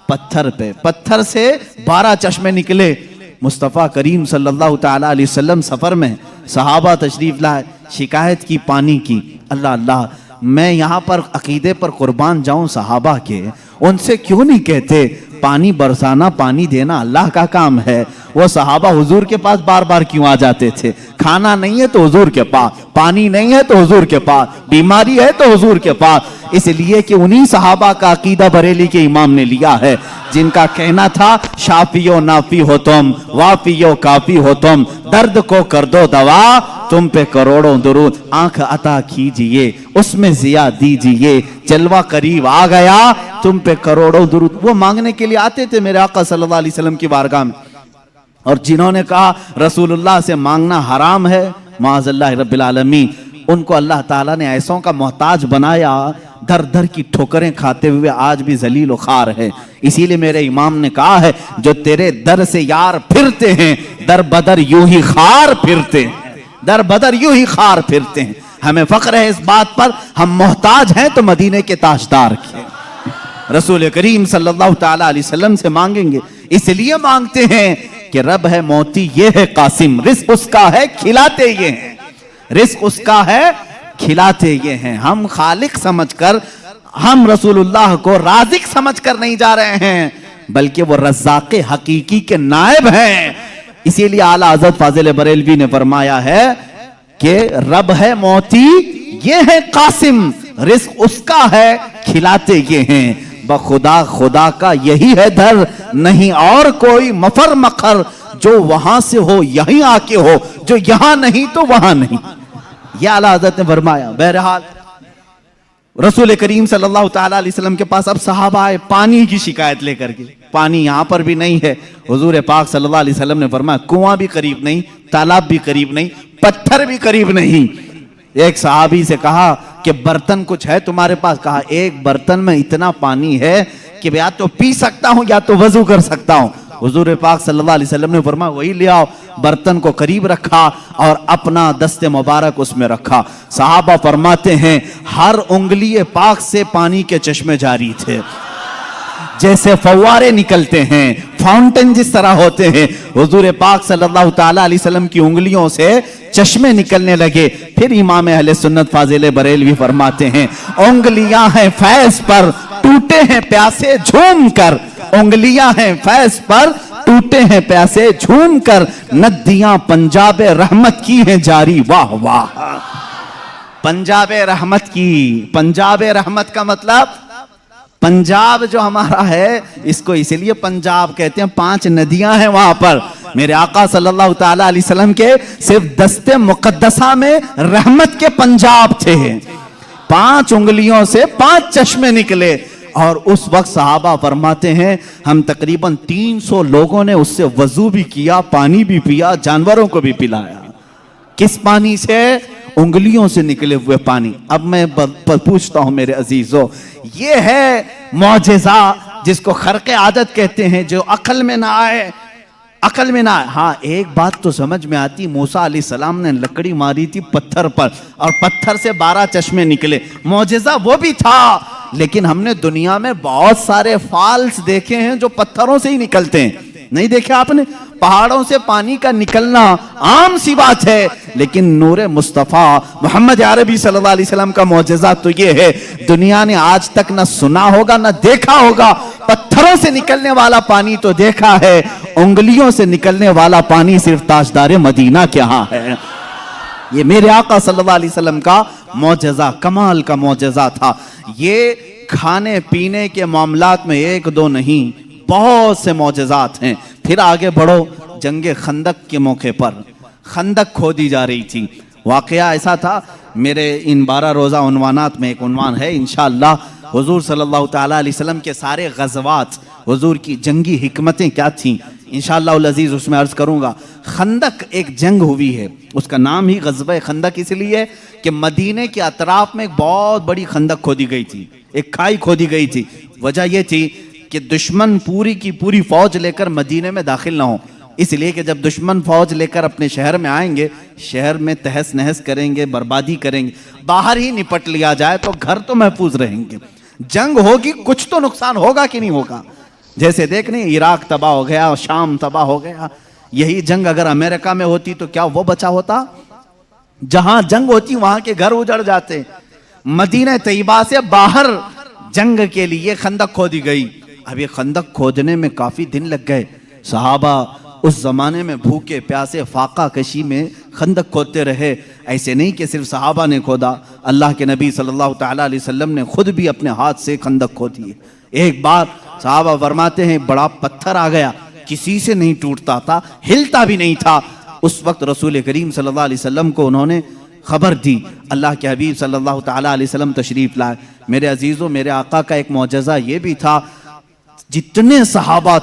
पत्थर पे। पत्थर से 12 चश्मे निकले। मुस्तफ़ा करीम सल्लल्लाहु ताला अलैहि वसल्लम सफर में, सहाबा तशरीफ लाए, शिकायत की पानी की। अल्लाह अल्लाह, मैं यहाँ पर अकीदे पर कुर्बान जाऊं सहाबा के, उनसे क्यों नहीं कहते पानी बरसाना, पानी देना अल्लाह का काम है। वो सहाबा हुजूर के पास बार बार क्यों आ जाते थे? खाना नहीं है तो हुजूर के पास, पानी नहीं है तो हुजूर के पास, बीमारी है तो हुजूर के पास। इसलिए कि उन्हीं सहाबा का अकीदा बरेली के इमाम ने लिया है, जिनका कहना था शाफियो नाफी हो तुम, वाफियो काफी हो तुम, दर्द को कर दो दवा, तुम पे करोड़ों दुरूद, आंख अता कीजिए उसमें जिया दीजिए, जलवा करीब आ गया तुम पे करोड़ों दुरूद। वो मांगने के लिए आते थे मेरे आका सल्लल्लाहु अलैहि वसल्लम की बारगाह में। और जिन्होंने कहा रसूलुल्लाह से मांगना हराम है, माअज़ल्लाह रब्बिल आलमीन, उनको अल्लाह ताला ने ऐसों का मोहताज बनाया, दर दर की ठोकरें खाते हुए आज भी जलील व खार है। इसीलिए मेरे इमाम ने कहा है, जो तेरे दर से यार फिरते हैं, दर बदर यूं ही खार फिरते हैं, दर बदर यूं ही खार फिरते हैं। हमें फख्र है इस बात पर, हम मोहताज हैं तो मदीने के ताजदार के रसूल करीम सल्लल्लाहु ताला अलैहि वसल्लम से मांगेंगे। इसलिए मांगते हैं कि रब है मोती ये है कासिम, रिस्क उसका है खिलाते ये हैं, रिस्क उसका है खिलाते ये हैं। हम खालिक समझकर, हम रसूलुल्लाह को राज़िक समझकर नहीं जा रहे हैं, बल्कि वो रज़्ज़ाक़े हकीकी के नायब हैं। इसीलिए आला हज़रत फाज़िल बरेलवी ने फरमाया है कि रब है मोती ये है कासिम, रिस्क उसका है खिलाते ये हैं। बखुदा खुदा का यही है दर, नहीं और कोई मफर मखर, जो वहां से हो यहीं आके हो, जो यहां नहीं तो वहां नहीं। यह आला हज़रत ने फरमाया। बहरहाल रसूल करीम सल्लल्लाहु ताला अलैहि वसल्लम के पास अब सहाबा आए पानी की शिकायत लेकर के। पानी यहां पर भी नहीं है। हुजूर पाक सल्लल्लाहु अलैहि वसल्लम ने फरमाया कुआं भी करीब नहीं, तालाब भी करीब नहीं, पत्थर भी करीब नहीं। एक सहाबी से कहा कि बर्तन कुछ है तुम्हारे पास? कहा एक बर्तन में इतना पानी है कि या तो पी सकता हूं या तो वजू कर सकता हूं। हुजूर पाक सल्लल्लाहु अलैहि वसल्लम ने फरमाया वही ले आओ। बर्तन को करीब रखा और अपना दस्ते मुबारक उसमें रखा। सहाबा फरमाते हैं हर उंगली पाक से पानी के चश्मे जारी थे, जैसे फव्वारे निकलते हैं, फाउंटेन जिस तरह होते हैं। हुजूर पाक सल्लल्लाहु ताला अलैहि वसल्लम की उंगलियों से चश्मे निकलने लगे। फिर इमाम अहले सुन्नत फाजिल बरेलवी फरमाते हैं उंगलियां हैं फैज पर, टूटे हैं प्यासे झूम कर, उंगलियां हैं फैज पर, टूटे हैं प्यासे झूम कर, नदियां पंजाब रहमत की हैं जारी। वाह वाह, पंजाब रहमत की। पंजाब रहमत का मतलब पंजाब जो हमारा है इसको इसलिए पंजाब कहते हैं, 5 नदियां हैं वहां पर। मेरे आका सल्लल्लाहु ताला अलैहि वसल्लम के सिर्फ दस्ते मुकद्दसा में रहमत के पंजाब थे। 5 उंगलियों से 5 चश्मे निकले। और उस वक्त सहाबा फरमाते हैं हम तकरीबन 300 लोगों ने उससे वजू भी किया, पानी भी पिया, जानवरों को भी पिलाया। किस पानी से? उंगलियों से निकले हुए पानी। अब मैं पूछता हूं मेरे अजीजों, ये है मौजज़ा जिसको खर्क़े आदत कहते हैं, जो अकल में ना आए, अकल में ना आए। हाँ एक बात तो समझ में आती, मूसा अलैहिस्सलाम ने लकड़ी मारी थी पत्थर पर और पत्थर से 12 चश्मे निकले, मौजज़ा वो भी था। लेकिन हमने दुनिया में बहुत सारे फॉल्स देखे हैं जो पत्थरों से ही निकलते हैं। नहीं देखे आपने? पहाड़ों से पानी का निकलना आम सी बात है, लेकिन नूरे मुस्तफ़ा मोहम्मद अरबी सल्लल्लाहु अलैहि वसल्लम का मौजज़ा तो ये है, दुनिया ने आज तक न सुना होगा न देखा होगा। पत्थरों से निकलने वाला पानी तो देखा है, उंगलियों से निकलने वाला पानी सिर्फ ताजदार मदीना के यहाँ है। ये मेरे आका सल्लल्लाहु अलैहि वसल्लम का मौजज़ा, कमाल का मौजज़ा था। ये खाने पीने के मामलात में 1-2 नहीं, बहुत से मौजज़ात हैं। फिर आगे बढ़ो, जंगे खंदक के मौके पर खंदक खोदी जा रही थी। वाकया ऐसा था मेरे इन 12 रोज़ा उन्वानात में एक उन्वान है इंशाअल्लाह, हुजूर सल्लल्लाहु ताला अलैहि वसल्लम के सारे गज़वात, हुजूर की जंगी हिकमतें क्या थीं, इंशाअल्लाह उल अज़ीज़ उसमें अर्ज़ करूँगा। खंदक एक जंग हुई है, उसका नाम ही ग़ज़वा खंदक इसलिए कि मदीने के अतराफ में एक बहुत बड़ी खंदक खोदी गई थी, एक खाई खोदी गई थी। वजह यह थी कि दुश्मन पूरी की पूरी फौज लेकर मदीने में दाखिल ना हो, इसलिए कि जब दुश्मन फौज लेकर अपने शहर में आएंगे, शहर में तहस नहस करेंगे, बर्बादी करेंगे। बाहर ही निपट लिया जाए तो घर तो महफूज रहेंगे। जंग होगी, कुछ तो नुकसान होगा कि नहीं होगा। जैसे देख नहीं, इराक तबाह हो गया, शाम तबाह हो गया। यही जंग अगर अमेरिका में होती तो क्या वो बचा होता? जहां जंग होती वहां के घर उजड़ जाते। मदीना तैयबा से बाहर जंग के लिए खंदक खोदी गई। अब ये खंदक खोदने में काफी दिन लग गए। सहाबा उस जमाने में भूखे प्यासे फाका कशी में खंदक खोदते रहे। ऐसे नहीं कि सिर्फ सहाबा ने खोदा, अल्लाह के नबी सल्लल्लाहु ताला अलैहि वसल्लम ने खुद भी अपने हाथ से खंदक खोदी है। एक बार सहाबा फरमाते हैं, बड़ा पत्थर आ गया, किसी से नहीं टूटता था, हिलता भी नहीं था। उस वक्त रसूल करीम सल्लल्लाहु अलैहि वसल्लम को उन्होंने खबर दी। अल्लाह के हबीब सल्लल्लाहु ताला अलैहि वसल्लम तशरीफ लाए। मेरे अजीजों, मेरे आका का एक मौजज़ा ये भी था, जितने सहाबा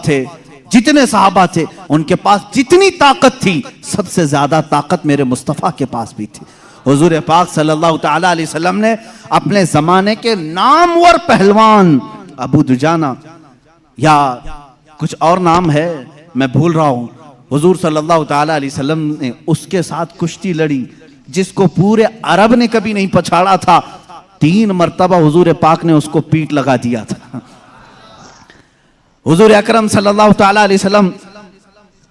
थे उनके पास जितनी ताकत थी, सबसे ज्यादा ताकत मेरे मुस्तफ़ा के पास भी थी। हुजूर पाक सल्लल्लाहु ताला अलैहि वसल्लम ने अपने जमाने के नामवर पहलवान अबू दुजाना या कुछ और नाम है मैं भूल रहा हूं, हुजूर सल्लल्लाहु ताला अलैहि वसल्लम ने उसके साथ कुश्ती लड़ी, जिसको पूरे अरब ने कभी नहीं पछाड़ा था। 3 मरतबा हुजूर पाक ने उसको पीठ लगा दिया था। हुजूर अकरम सल्लल्लाहु ताला अलैहि वसल्लम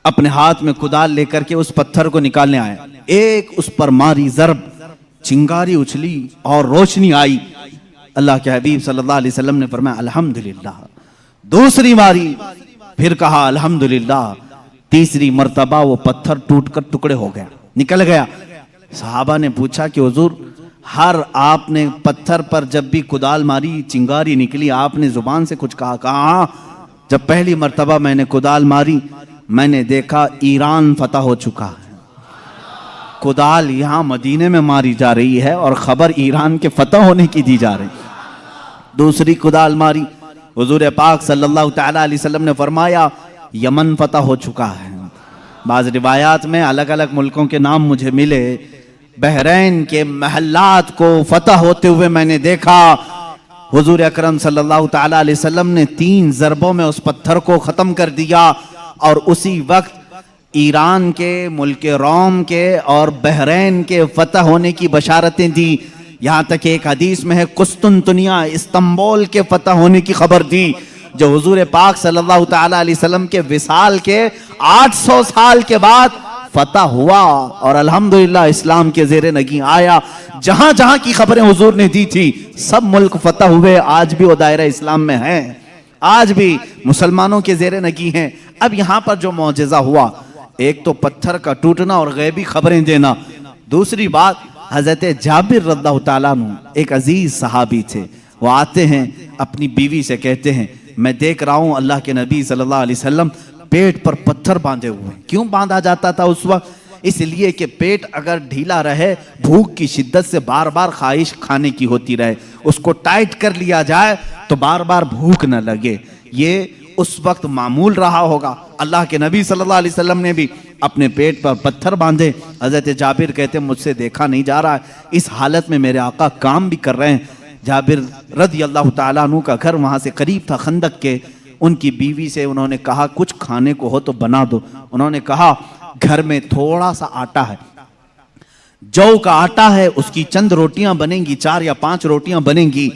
अपने हाथ में कुदाल लेकर के उस पत्थर को निकालने आए। एक उस पर मारी ज़रब, चिंगारी उछली और रोशनी आई। अल्लाह के हबीब सल्लल्लाहु अलैहि वसल्लम ने फरमाया अल्हम्दुलिल्लाह। दूसरी मारी, फिर कहा अल्हम्दुलिल्लाह। तीसरी मर्तबा वो पत्थर टूटकर टुकड़े हो गया, निकल गया। सहाबा ने पूछा कि हुजूर, हर आपने पत्थर पर जब भी कुदाल मारी चिंगारी निकली, आपने जुबान से कुछ कहा? कहा जब पहली मर्तबा मैंने कुदाल मारी, मैंने देखा ईरान फतह हो चुका है। कुदाल यहां मदीने में मारी जा रही है और खबर ईरान के फतह होने की दी जा रही। दूसरी कुदाल मारी, हुजूर पाक सल्लल्लाहु ताला अलैहि वसल्लम ने फरमाया यमन फतह हो चुका है। बाज रिवायात में अलग अलग मुल्कों के नाम मुझे मिले। बहरैन के महल्लात को फतह होते हुए मैंने देखा। हुजूर अकरम सल्लल्लाहु ताला अलैहि वसल्लम ने 3 ज़रबों में उस पत्थर को ख़त्म कर दिया और उसी वक्त ईरान के, मुल्क रोम के और बहरैन के फतह होने की बशारतें दी। यहाँ तक एक हदीस में है कुस्तुनतुनिया, इस्तांबुल के फतह होने की खबर दी, जो हुजूर पाक सल्लल्लाहु ताला अलैहि वसल्लम के विसाल के 800 साल के बाद फतह हुआ और अल्हम्दुलिल्लाह इस्लाम के ज़ेरे नगी आया। जहां जहां की खबरें हुजूर ने दी थी, सब मुल्क फतह हुए। आज भी वो दायरा इस्लाम में है, आज भी मुसलमानों के ज़ेरे नगी हैं। अब यहाँ पर जो मौजज़ा हुआ, एक तो पत्थर का टूटना और गैबी खबरें देना, दूसरी बात हज़रत जाबिर रज़ियल्लाहु ताला अन्हु एक अजीज सहाबी थे। वो आते हैं अपनी बीवी से कहते हैं, मैं देख रहा हूँ अल्लाह के नबी सल्लल्लाहु अलैहि वसल्लम पेट पर पत्थर बांधे हुए। क्यों बांधा जाता था उस वक्त? इसलिए कि पेट अगर ढीला रहे, भूख की शिद्दत से बार बार ख्वाहिश खाने की होती रहे, उसको टाइट कर लिया जाए तो बार बार भूख न लगे। ये उस वक्त मामूल रहा होगा। अल्लाह के नबी सल्लल्लाहु अलैहि वसल्लम ने भी अपने पेट पर पत्थर बांधे। हज़रत जाबिर कहते मुझसे देखा नहीं जा रहा है, इस हालत में मेरे आका काम भी कर रहे हैं। जाबिर रज़ियल्लाहु ताला अन्हु का घर वहाँ से करीब था खंदक के। उनकी बीवी से उन्होंने कहा कुछ खाने को हो तो बना दो। उन्होंने कहा घर में थोड़ा सा आटा है, जौ का आटा है, उसकी चंद रोटियां बनेंगी, 4 या 5 रोटियां बनेंगी,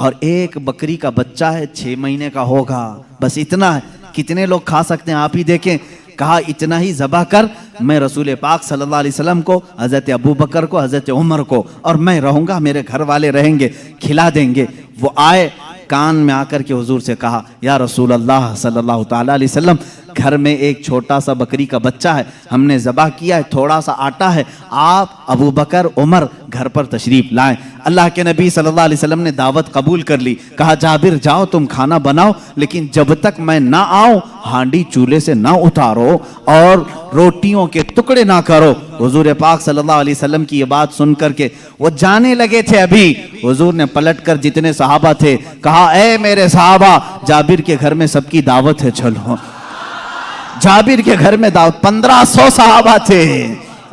और एक बकरी का बच्चा है 6 महीने का होगा, बस इतना है। कितने लोग खा सकते हैं आप ही देखें। कहा इतना ही ज़बह कर, मैं रसूल पाक सल्लल्लाहु अलैहि वसल्लम को, हज़रत अबू बकर को, हज़रत उमर को, और मैं रहूँगा, मेरे घर वाले रहेंगे, खिला देंगे। वो आए, कान में आकर के हुजूर से कहा या रसूल अल्लाह सल्लल्लाहु ताला अलैहि वसल्लम, घर में एक छोटा सा बकरी का बच्चा है, हमने ज़बह किया है, थोड़ा सा आटा है, आप अबू बकर उमर घर पर तशरीफ लाएं। अल्लाह के नबी सल्लल्लाहु अलैहि वसल्लम ने दावत कबूल कर ली। कहा जाबिर जाओ तुम खाना बनाओ, लेकिन जब तक मैं ना आऊं हांडी चूल्हे से ना उतारो और रोटियों के टुकड़े ना करो। हुजूर पाक सल्लल्लाहु अलैहि वसल्लम की ये बात सुन करके वो जाने लगे थे, अभी हुजूर ने पलटकर जितने सहाबा थे कहा, ए मेरे सहाबा, जाबिर के घर में सबकी दावत है, चलो। जाबिर के घर में दावत, 1500 सहाबा थे,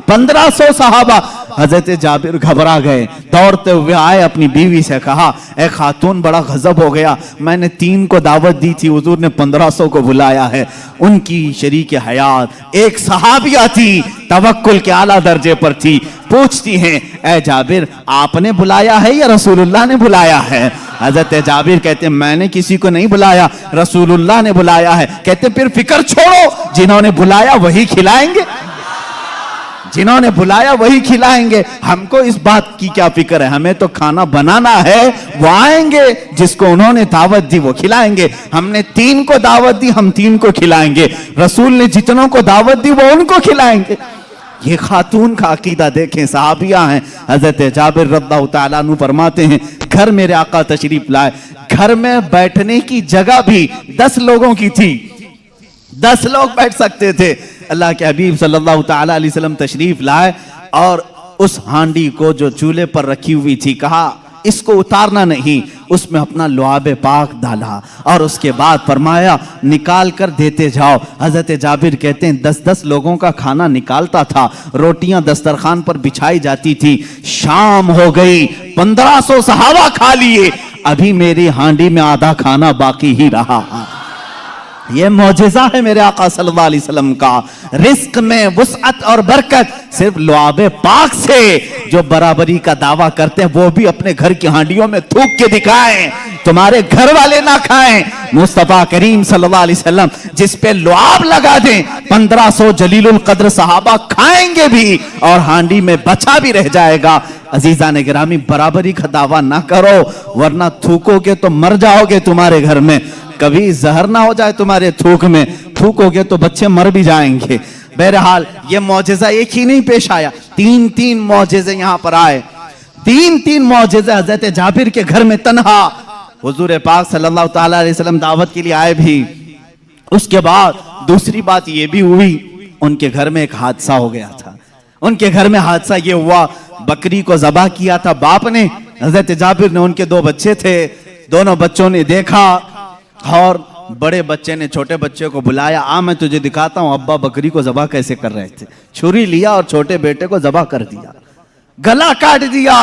1500 सहाबा। हजरत जाबिर घबरा गए, दौड़ते हुए आए, अपनी बीवी से कहा, ए खातून बड़ा गजब हो गया, मैंने 3 को दावत दी थी, हुजूर ने 1500 को बुलाया है। उनकी शरीक हयात एक सहाबिया थी, तवक्कुल के आला दर्जे पर थी, पूछती हैं, ए जाबिर आपने बुलाया है या रसूलुल्लाह ने बुलाया है? हजरत जाबिर कहते मैंने किसी को नहीं बुलाया, रसूलुल्लाह ने बुलाया है। कहते फिर फिक्र छोड़ो, जिन्होंने बुलाया वही खिलाएंगे, जिन्होंने बुलाया वही खिलाएंगे, हमको इस बात की क्या फिक्र है, हमें तो खाना बनाना है, वो आएंगे, जिसको उन्होंने दावत दी वो खिलाएंगे। हमने 3 को दावत दी, हम 3 को खिलाएंगे, रसूल ने जितनों को दावत दी वो उनको खिलाएंगे। ये खातून का अकीदा देखें, सहाबिया हैं। हजरत जाबिर रज़ियल्लाहु ताला अन्हु फरमाते हैं, घर मेरे आका तशरीफ लाए, घर में बैठने की जगह भी 10 लोगों की थी, 10 लोग बैठ सकते थे। अल्लाह के हबीब सल्लल्लाहु ताला अलैहि वसल्लम तशरीफ लाए और उस हांडी को जो चूल्हे पर रखी हुई थी, कहा इसको उतारना नहीं, उसमें अपना लुआब पाक डाला और उसके बाद फरमाया निकाल कर देते जाओ। हजरत जाबिर कहते हैं 10-10 लोगों का खाना निकालता था, रोटियां दस्तरखान पर बिछाई जाती थी। शाम हो गई, 1500 सहाबा खा लिए, अभी मेरी हांडी में आधा खाना बाकी ही रहा। ये मौजिज़ा है मेरे आका सल्लल्लाहु अलैहि वसल्लम का। रिस्क में वुसअत और बरकत सिर्फ लुआबे पाक से जो बराबरी का दावा करते हैं वो भी अपने घर की हांडियों में थूक के दिखाएं, तुम्हारे घर वाले ना खाएं। मुस्तफा करीम सल्लल्लाहु अलैहि वसल्लम जिस पे लुआब लगा दें, 1500 जलीलुल कद्र सहाबा खाएंगे भी और हांडी में बचा भी रह जाएगा। अजीजा ने गिरामी, बराबरी का दावा ना करो, वरना थूकोगे तो मर जाओगे, तुम्हारे घर में कभी जहर ना हो जाए तुम्हारे थूक में, थूकोगे तो बच्चे मर भी जाएंगे। बहरहाल ये मौजिज़ा एक ही नहीं पेश आया, 3-3 मौजिज़े यहां पर आए, 3-3 मौजिज़े हजरत जाबिर के घर में तन्हा। हुजूर पाक सल्लल्लाहु ताला अलैहि वसल्लम दावत के लिए आए भी। उसके बाद दूसरी बात ये भी हुई, उनके घर में एक हादसा हो गया था। उनके घर में हादसा ये हुआ, बकरी को ज़बह किया था बाप ने, हजरत जाबिर ने, उनके 2 बच्चे थे, दोनों बच्चों ने देखा और बड़े बच्चे ने छोटे बच्चे को बुलाया, आ मैं तुझे दिखाता हूं अब्बा बकरी को ज़बह कैसे कर रहे थे। छुरी लिया और छोटे बेटे को ज़बह कर दिया, गला काट दिया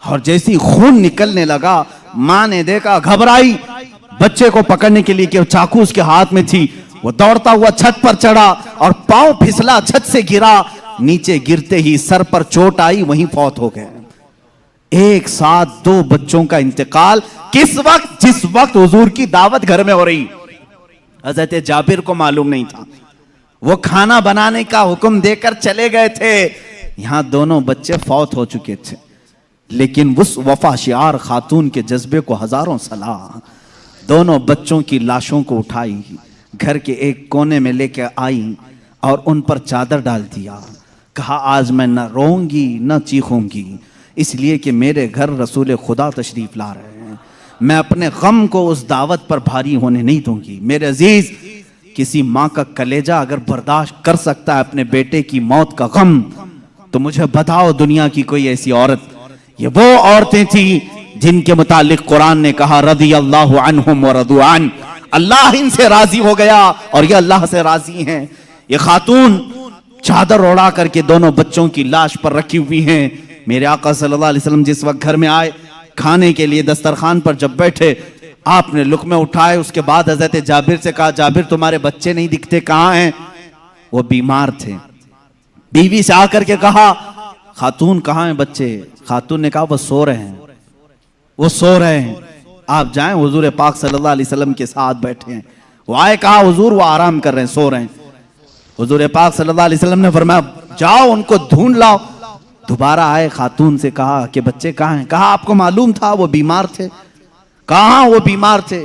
और जैसी खून निकलने लगा, मां ने देखा, घबराई, बच्चे को पकड़ने के लिए कि चाकू उसके हाथ में थी, वो दौड़ता हुआ छत पर चढ़ा और पांव फिसला, छत से गिरा, नीचे गिरते ही सर पर चोट आई, वहीं फौत हो गए। एक साथ 2 बच्चों का इंतकाल किस वक्त, जिस वक्त हुजूर की दावत घर में हो रही। हजरत जाबिर को मालूम नहीं था, वो खाना बनाने का हुक्म देकर चले गए थे, यहां दोनों बच्चे फौत हो चुके थे। लेकिन उस वफा शियार खातून के जज्बे को हजारों सलाह, दोनों बच्चों की लाशों को उठाई, घर के एक कोने में लेकर आई और उन पर चादर डाल दिया। कहा आज मैं न रोऊंगी न चीखूंगी, इसलिए कि मेरे घर रसूल खुदा तशरीफ ला रहे हैं, मैं अपने गम को उस दावत पर भारी होने नहीं दूंगी। मेरे अजीज, किसी माँ का कलेजा अगर बर्दाश्त कर सकता है अपने बेटे की मौत का गम, तो मुझे बताओ दुनिया की कोई ऐसी औरत। ये वो औरतें थी जिनके मुतालिक कुरान ने कहा रज़ियल्लाहु अन्हुम व रज़ू अन, अल्लाह इनसे राजी हो गया और ये अल्लाह से राजी हैं। ये खातून चादर ओढ़ा करके दोनों बच्चों की लाश पर रखी हुई हैं। मेरे आका सल्लल्लाहु अलैहि वसल्लम जिस वक्त घर में आए, खाने के लिए दस्तरखान पर जब बैठे, आपने लुक़मे उठाए, उसके बाद हजरत जाबिर से कहा, जाबिर तुम्हारे बच्चे नहीं दिखते, कहाँ हैं? वो बीमार थे। बीवी से आकर के कहा, खातून कहाँ हैं बच्चे? खातून ने कहा वो सो रहे हैं, वो सो रहे हैं, आप जाएं, हुजूर पाक सल्लल्लाहु अलैहि वसल्लम के साथ बैठे हैं। वो आए, कहा हुजूर वो आराम कर रहे हैं, सो रहे हैं। हुजूर पाक सल्लल्लाहु अलैहि वसल्लम ने फरमाया जाओ उनको ढूंढ लाओ। दोबारा आए, खातून से कहा कि बच्चे कहाँ हैं? कहा आपको मालूम था वो बीमार थे। कहाँ वो बीमार थे?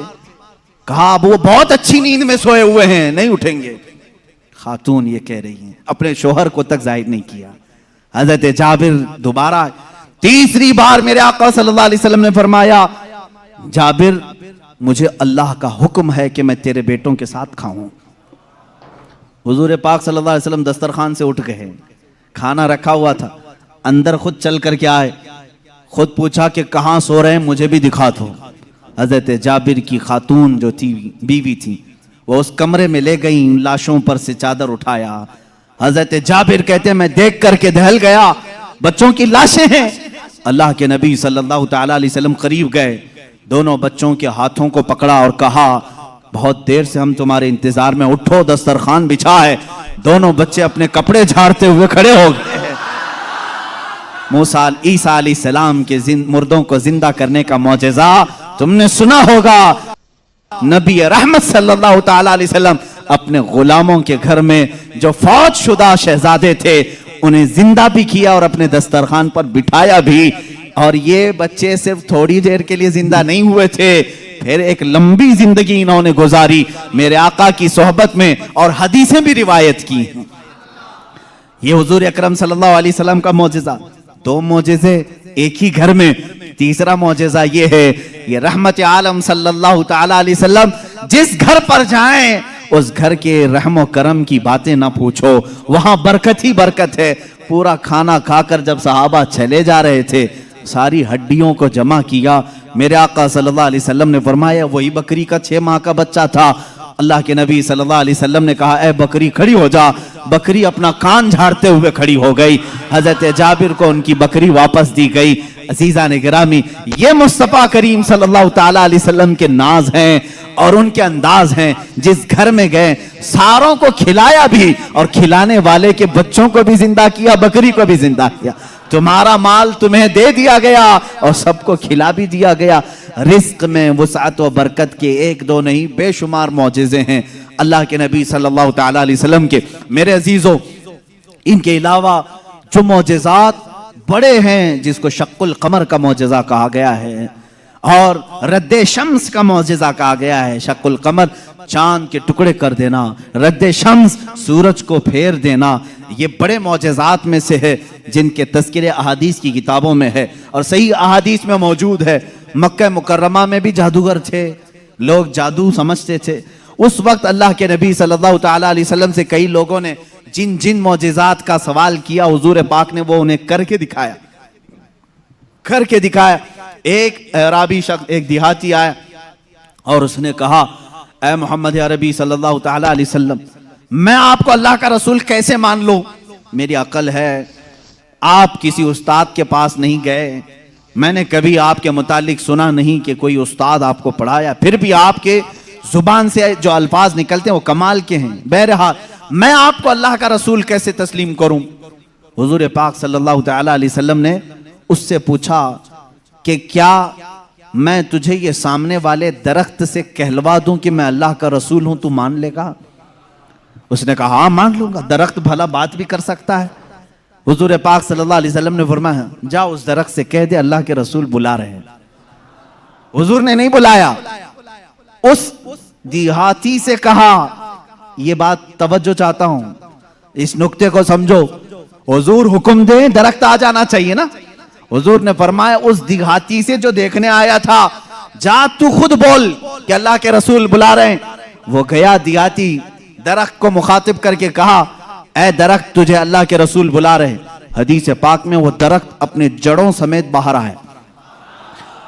कहा अब वो बहुत अच्छी नींद में सोए हुए हैं, नहीं उठेंगे। खातून ये कह रही हैं, अपने शोहर को तक जाहिर नहीं किया। हजरत जाबिर दोबारा तीसरी बार मेरे आका सल्लल्लाहु अलैहि वसल्लम ने फरमाया, जाबिर मुझे अल्लाह का हुक्म है कि मैं तेरे बेटों के साथ खाऊं। हुजूर पाक सल्लल्लाहु अलैहि वसल्लम दस्तरखान से उठ गए, खाना रखा हुआ था, अंदर खुद चल करके आए, खुद पूछा कि कहाँ सो रहे हैं, मुझे भी दिखा दो। हजरत जाबिर की खातून जो थी, बीवी थी, वो उस कमरे में ले गई, लाशों पर से चादर उठाया। हजरत जाबिर कहते हैं मैं देख करके दहल गया, बच्चों की लाशें हैं। अल्लाह के नबी सल्लल्लाहु ताला अलैहि वसल्लम करीब गए, दोनों बच्चों के हाथों को पकड़ा और कहा बहुत देर से हम तुम्हारे इंतजार में, उठो दस्तरखान बिछा है। दोनों बच्चे अपने कपड़े झाड़ते हुए खड़े हो गए। मूसा ईसा अलैहिस्सलाम के मुर्दों को जिंदा करने का मौजज़ा तुमने सुना होगा। नबी रहमत सल्लल्लाहु ताला अलैहि वसल्लम अपने गुलामों के घर में जो फौज शुदा शहजादे थे उन्हें जिंदा भी किया और अपने दस्तरखान पर बिठाया भी। और ये बच्चे सिर्फ थोड़ी देर के लिए जिंदा नहीं हुए थे, फिर एक लंबी जिंदगी इन्होंने गुजारी मेरे आका की सोहबत में और हदीसें भी रिवायत की। ये हुजूर अकरम सल्लल्लाहु अलैहि वसल्लम का मौजज़ा। दो मौजज़े एक ही घर में। तीसरा मौजज़ा ये है, ये रहमत आलम सल्लल्लाहु ताला अलैहि वसल्लम जिस घर पर जाएं उस घर के रहमो करम की बातें ना पूछो, वहां बरकत ही बरकत है। पूरा खाना खाकर जब सहाबा चले जा रहे थे, सारी हड्डियों को जमा किया। मेरे आका सल्लल्लाहु अलैहि वसल्लम ने फरमाया वही बकरी का 6 माह का बच्चा था। अल्लाह के नबी सल्लल्लाहु अलैहि वसल्लम ने कहा ए बकरी खड़ी हो जा। बकरी अपना कान झाड़ते हुए खड़ी हो गई। हजरत जाबिर को उनकी बकरी वापस दी गई। अजीजा ने गिरामी, ये मुस्तफ़ा करीम सल्लल्लाहु ताला अलैहि वसल्लम के नाज हैं और उनके अंदाज हैं। जिस घर में गए सारों को खिलाया भी और खिलाने वाले के बच्चों को भी जिंदा किया, बकरी को भी जिंदा किया। तुम्हारा माल तुम्हें दे दिया गया और सबको खिला भी दिया गया। रिस्क में वुसअत व बरकत के एक दो नहीं बेशुमार मौजज़े हैं अल्लाह के नबी सल्लल्लाहु ताला अलैहि वसल्लम के। मेरे अजीजों, इनके अलावा जो मौजज़ात बड़े हैं, जिसको शक्कुल कमर का मौजज़ा कहा गया है और रद्दे शम्स का मौजज़ा कहा गया है। शक्कुल कमर चांद के टुकड़े कर देना, रद्दे शम्स सूरज को फेर देना, ये बड़े मौजज़ात में से है जिनके तज़किरे अहादीस की किताबों में है और सही अहादीस में मौजूद है। मक्का मुकर्रमा में भी जादूगर थे, लोग जादू समझते थे। उस वक्त अल्लाह के नबी सल्लल्लाहु ताला अलैहि वसल्लम से कई लोगों ने जिन जिन मौजज़ात का सवाल किया, हुजूर पाक ने वो उन्हें करके दिखाया। एक अराबी शख्स, एक देहाती आया और उसने कहा ऐ मोहम्मद अरबी सल्लल्लाहु ताला अलैहि वसल्लम, मैं आपको अल्लाह का रसूल कैसे मान लूं? मेरी अकल है, आप किसी उस्ताद के पास नहीं गए, मैंने कभी आपके मुतालिक सुना नहीं कि कोई उस्ताद आपको पढ़ाया, फिर भी आपके जुबान से जो अल्फाज निकलते हैं वो कमाल के हैं। बहरहाल मैं आपको अल्लाह का रसूल कैसे तस्लीम करूं? हुजूर पाक सल्लल्लाहु ताला अलैहि वसल्लम ने उससे पूछा कि क्या मैं तुझे ये सामने वाले दरख्त से कहलवा दूं कि मैं अल्लाह का रसूल हूं, तू मान लेगा? उसने कहा हाँ मान लूंगा, दरख्त भला बात भी कर सकता है। हुजूर पाक सल्लल्लाहु अलैहि वसल्लम ने फरमाया जा उस दरख्त से कह दे अल्लाह के रसूल बुला रहे हैं। हुजूर ने नहीं बुलाया, उस देहाती से कहा, ये बात तवज्जो चाहता हूं, इस नुक्ते को समझो। हुजूर हुक्म दे दरख्त आ जाना चाहिए ना। हुजूर ने फरमाया उस देहाती से जो देखने आया था, जा तू खुद बोल कि अल्लाह के रसूल बुला रहे हैं। वो गया देहाती, दरख्त को मुखातिब करके कहा ऐ दरख्त तुझे अल्लाह के रसूल बुला रहे। हदीस पाक में वो दरख्त अपने जड़ों समेत बाहर आया,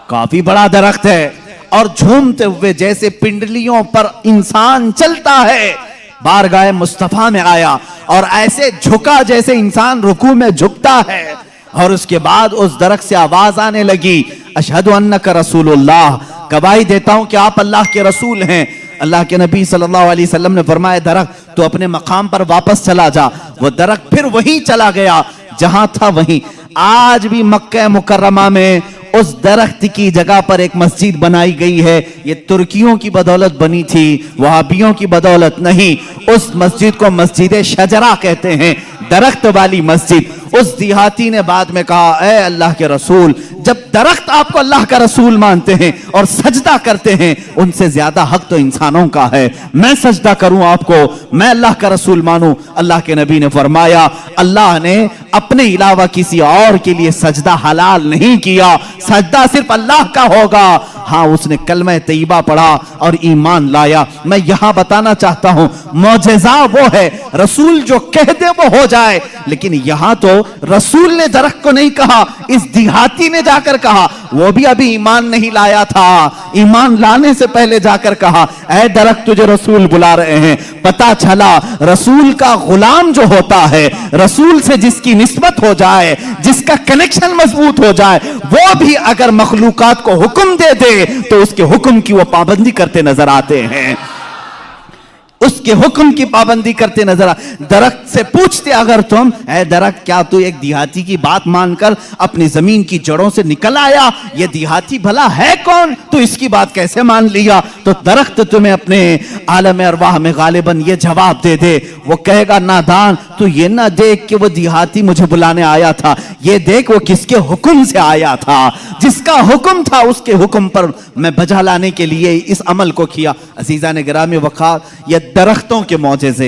काफी बड़ा दरख्त है और झूमते हुए जैसे पिंडलियों पर इंसान चलता है बारगाह मुस्तफा में आया और ऐसे झुका जैसे इंसान रुकू में झुकता है। और उसके बाद उस दरख्त से आवाज आने लगी अशहदु अन्नका रसूलुल्लाह, गवाही देता हूं कि आप अल्लाह के रसूल हैं। अल्लाह के नबी सल्लल्लाहु अलैहि वसल्लम ने फरमाया दरख्त तो अपने मकाम पर वापस चला जा। वो दरख्त फिर वहीं चला गया जहां था वहीं। आज भी मक्का मुकर्रमा में उस दरख्त की जगह पर एक मस्जिद बनाई गई है। ये तुर्कियों की बदौलत बनी थी, वहाबियों की बदौलत नहीं। उस मस्जिद को मस्जिद शजरा कहते हैं, दरख्त वाली मस्जिद। उस देहाती ने बाद में कहा, ए अल्लाह के रसूल, जब दरख्त आपको अल्लाह का रसूल मानते हैं और सजदा करते हैं, उनसे ज्यादा हक तो इंसानों का है। मैं सजदा करूं आपको, मैं अल्लाह का रसूल मानूं? अल्लाह के नबी ने फरमाया, अल्लाह ने अपने अलावा किसी और के लिए सजदा हलाल नहीं किया, सजदा सिर्फ अल्लाह का होगा। हाँ, उसने कलमा तैयबा पढ़ा और ईमान लाया। मैं यहां बताना चाहता हूं, मौजज़ा वो है रसूल जो कह दे वो हो जाए, लेकिन यहां तो रसूल ने दरख्त को नहीं कहा, इस देहाती ने जाकर कहा। वो भी अभी ईमान नहीं लाया था, ईमान लाने से पहले जाकर कहा, ऐ दरख्त तुझे रसूल बुला रहे हैं। पता चला रसूल का गुलाम जो होता है, रसूल से जिसकी निस्बत हो जाए, जिसका कनेक्शन मजबूत हो जाए, वो भी अगर मखलूकात को हुक्म दे दे तो उसके हुक्म की वो पाबंदी करते नजर आते हैं, उसके हुक्म की पाबंदी करते नजर आ। दरख्त से पूछते अगर तुम, ऐ दरख्त, क्या तू एक देहाती की बात मानकर अपनी जमीन की जड़ों से निकल आया? ये देहाती भला है कौन, तू इसकी बात कैसे मान लिया? तो दरख्त तुम्हें अपने आलम अरवाह में गालिबन ये जवाब दे दे, वो कहेगा, नादान, तू ये ना देख कि वो देहाती मुझे बुलाने आया था, ये देख वो किसके हुक्म से आया था। जिसका हुक्म था उसके हुक्म पर मैं बजा लाने के लिए इस अमल को किया। अजीजा ने गिरामी वक़ार, ये दरख्तों के मौजज़े,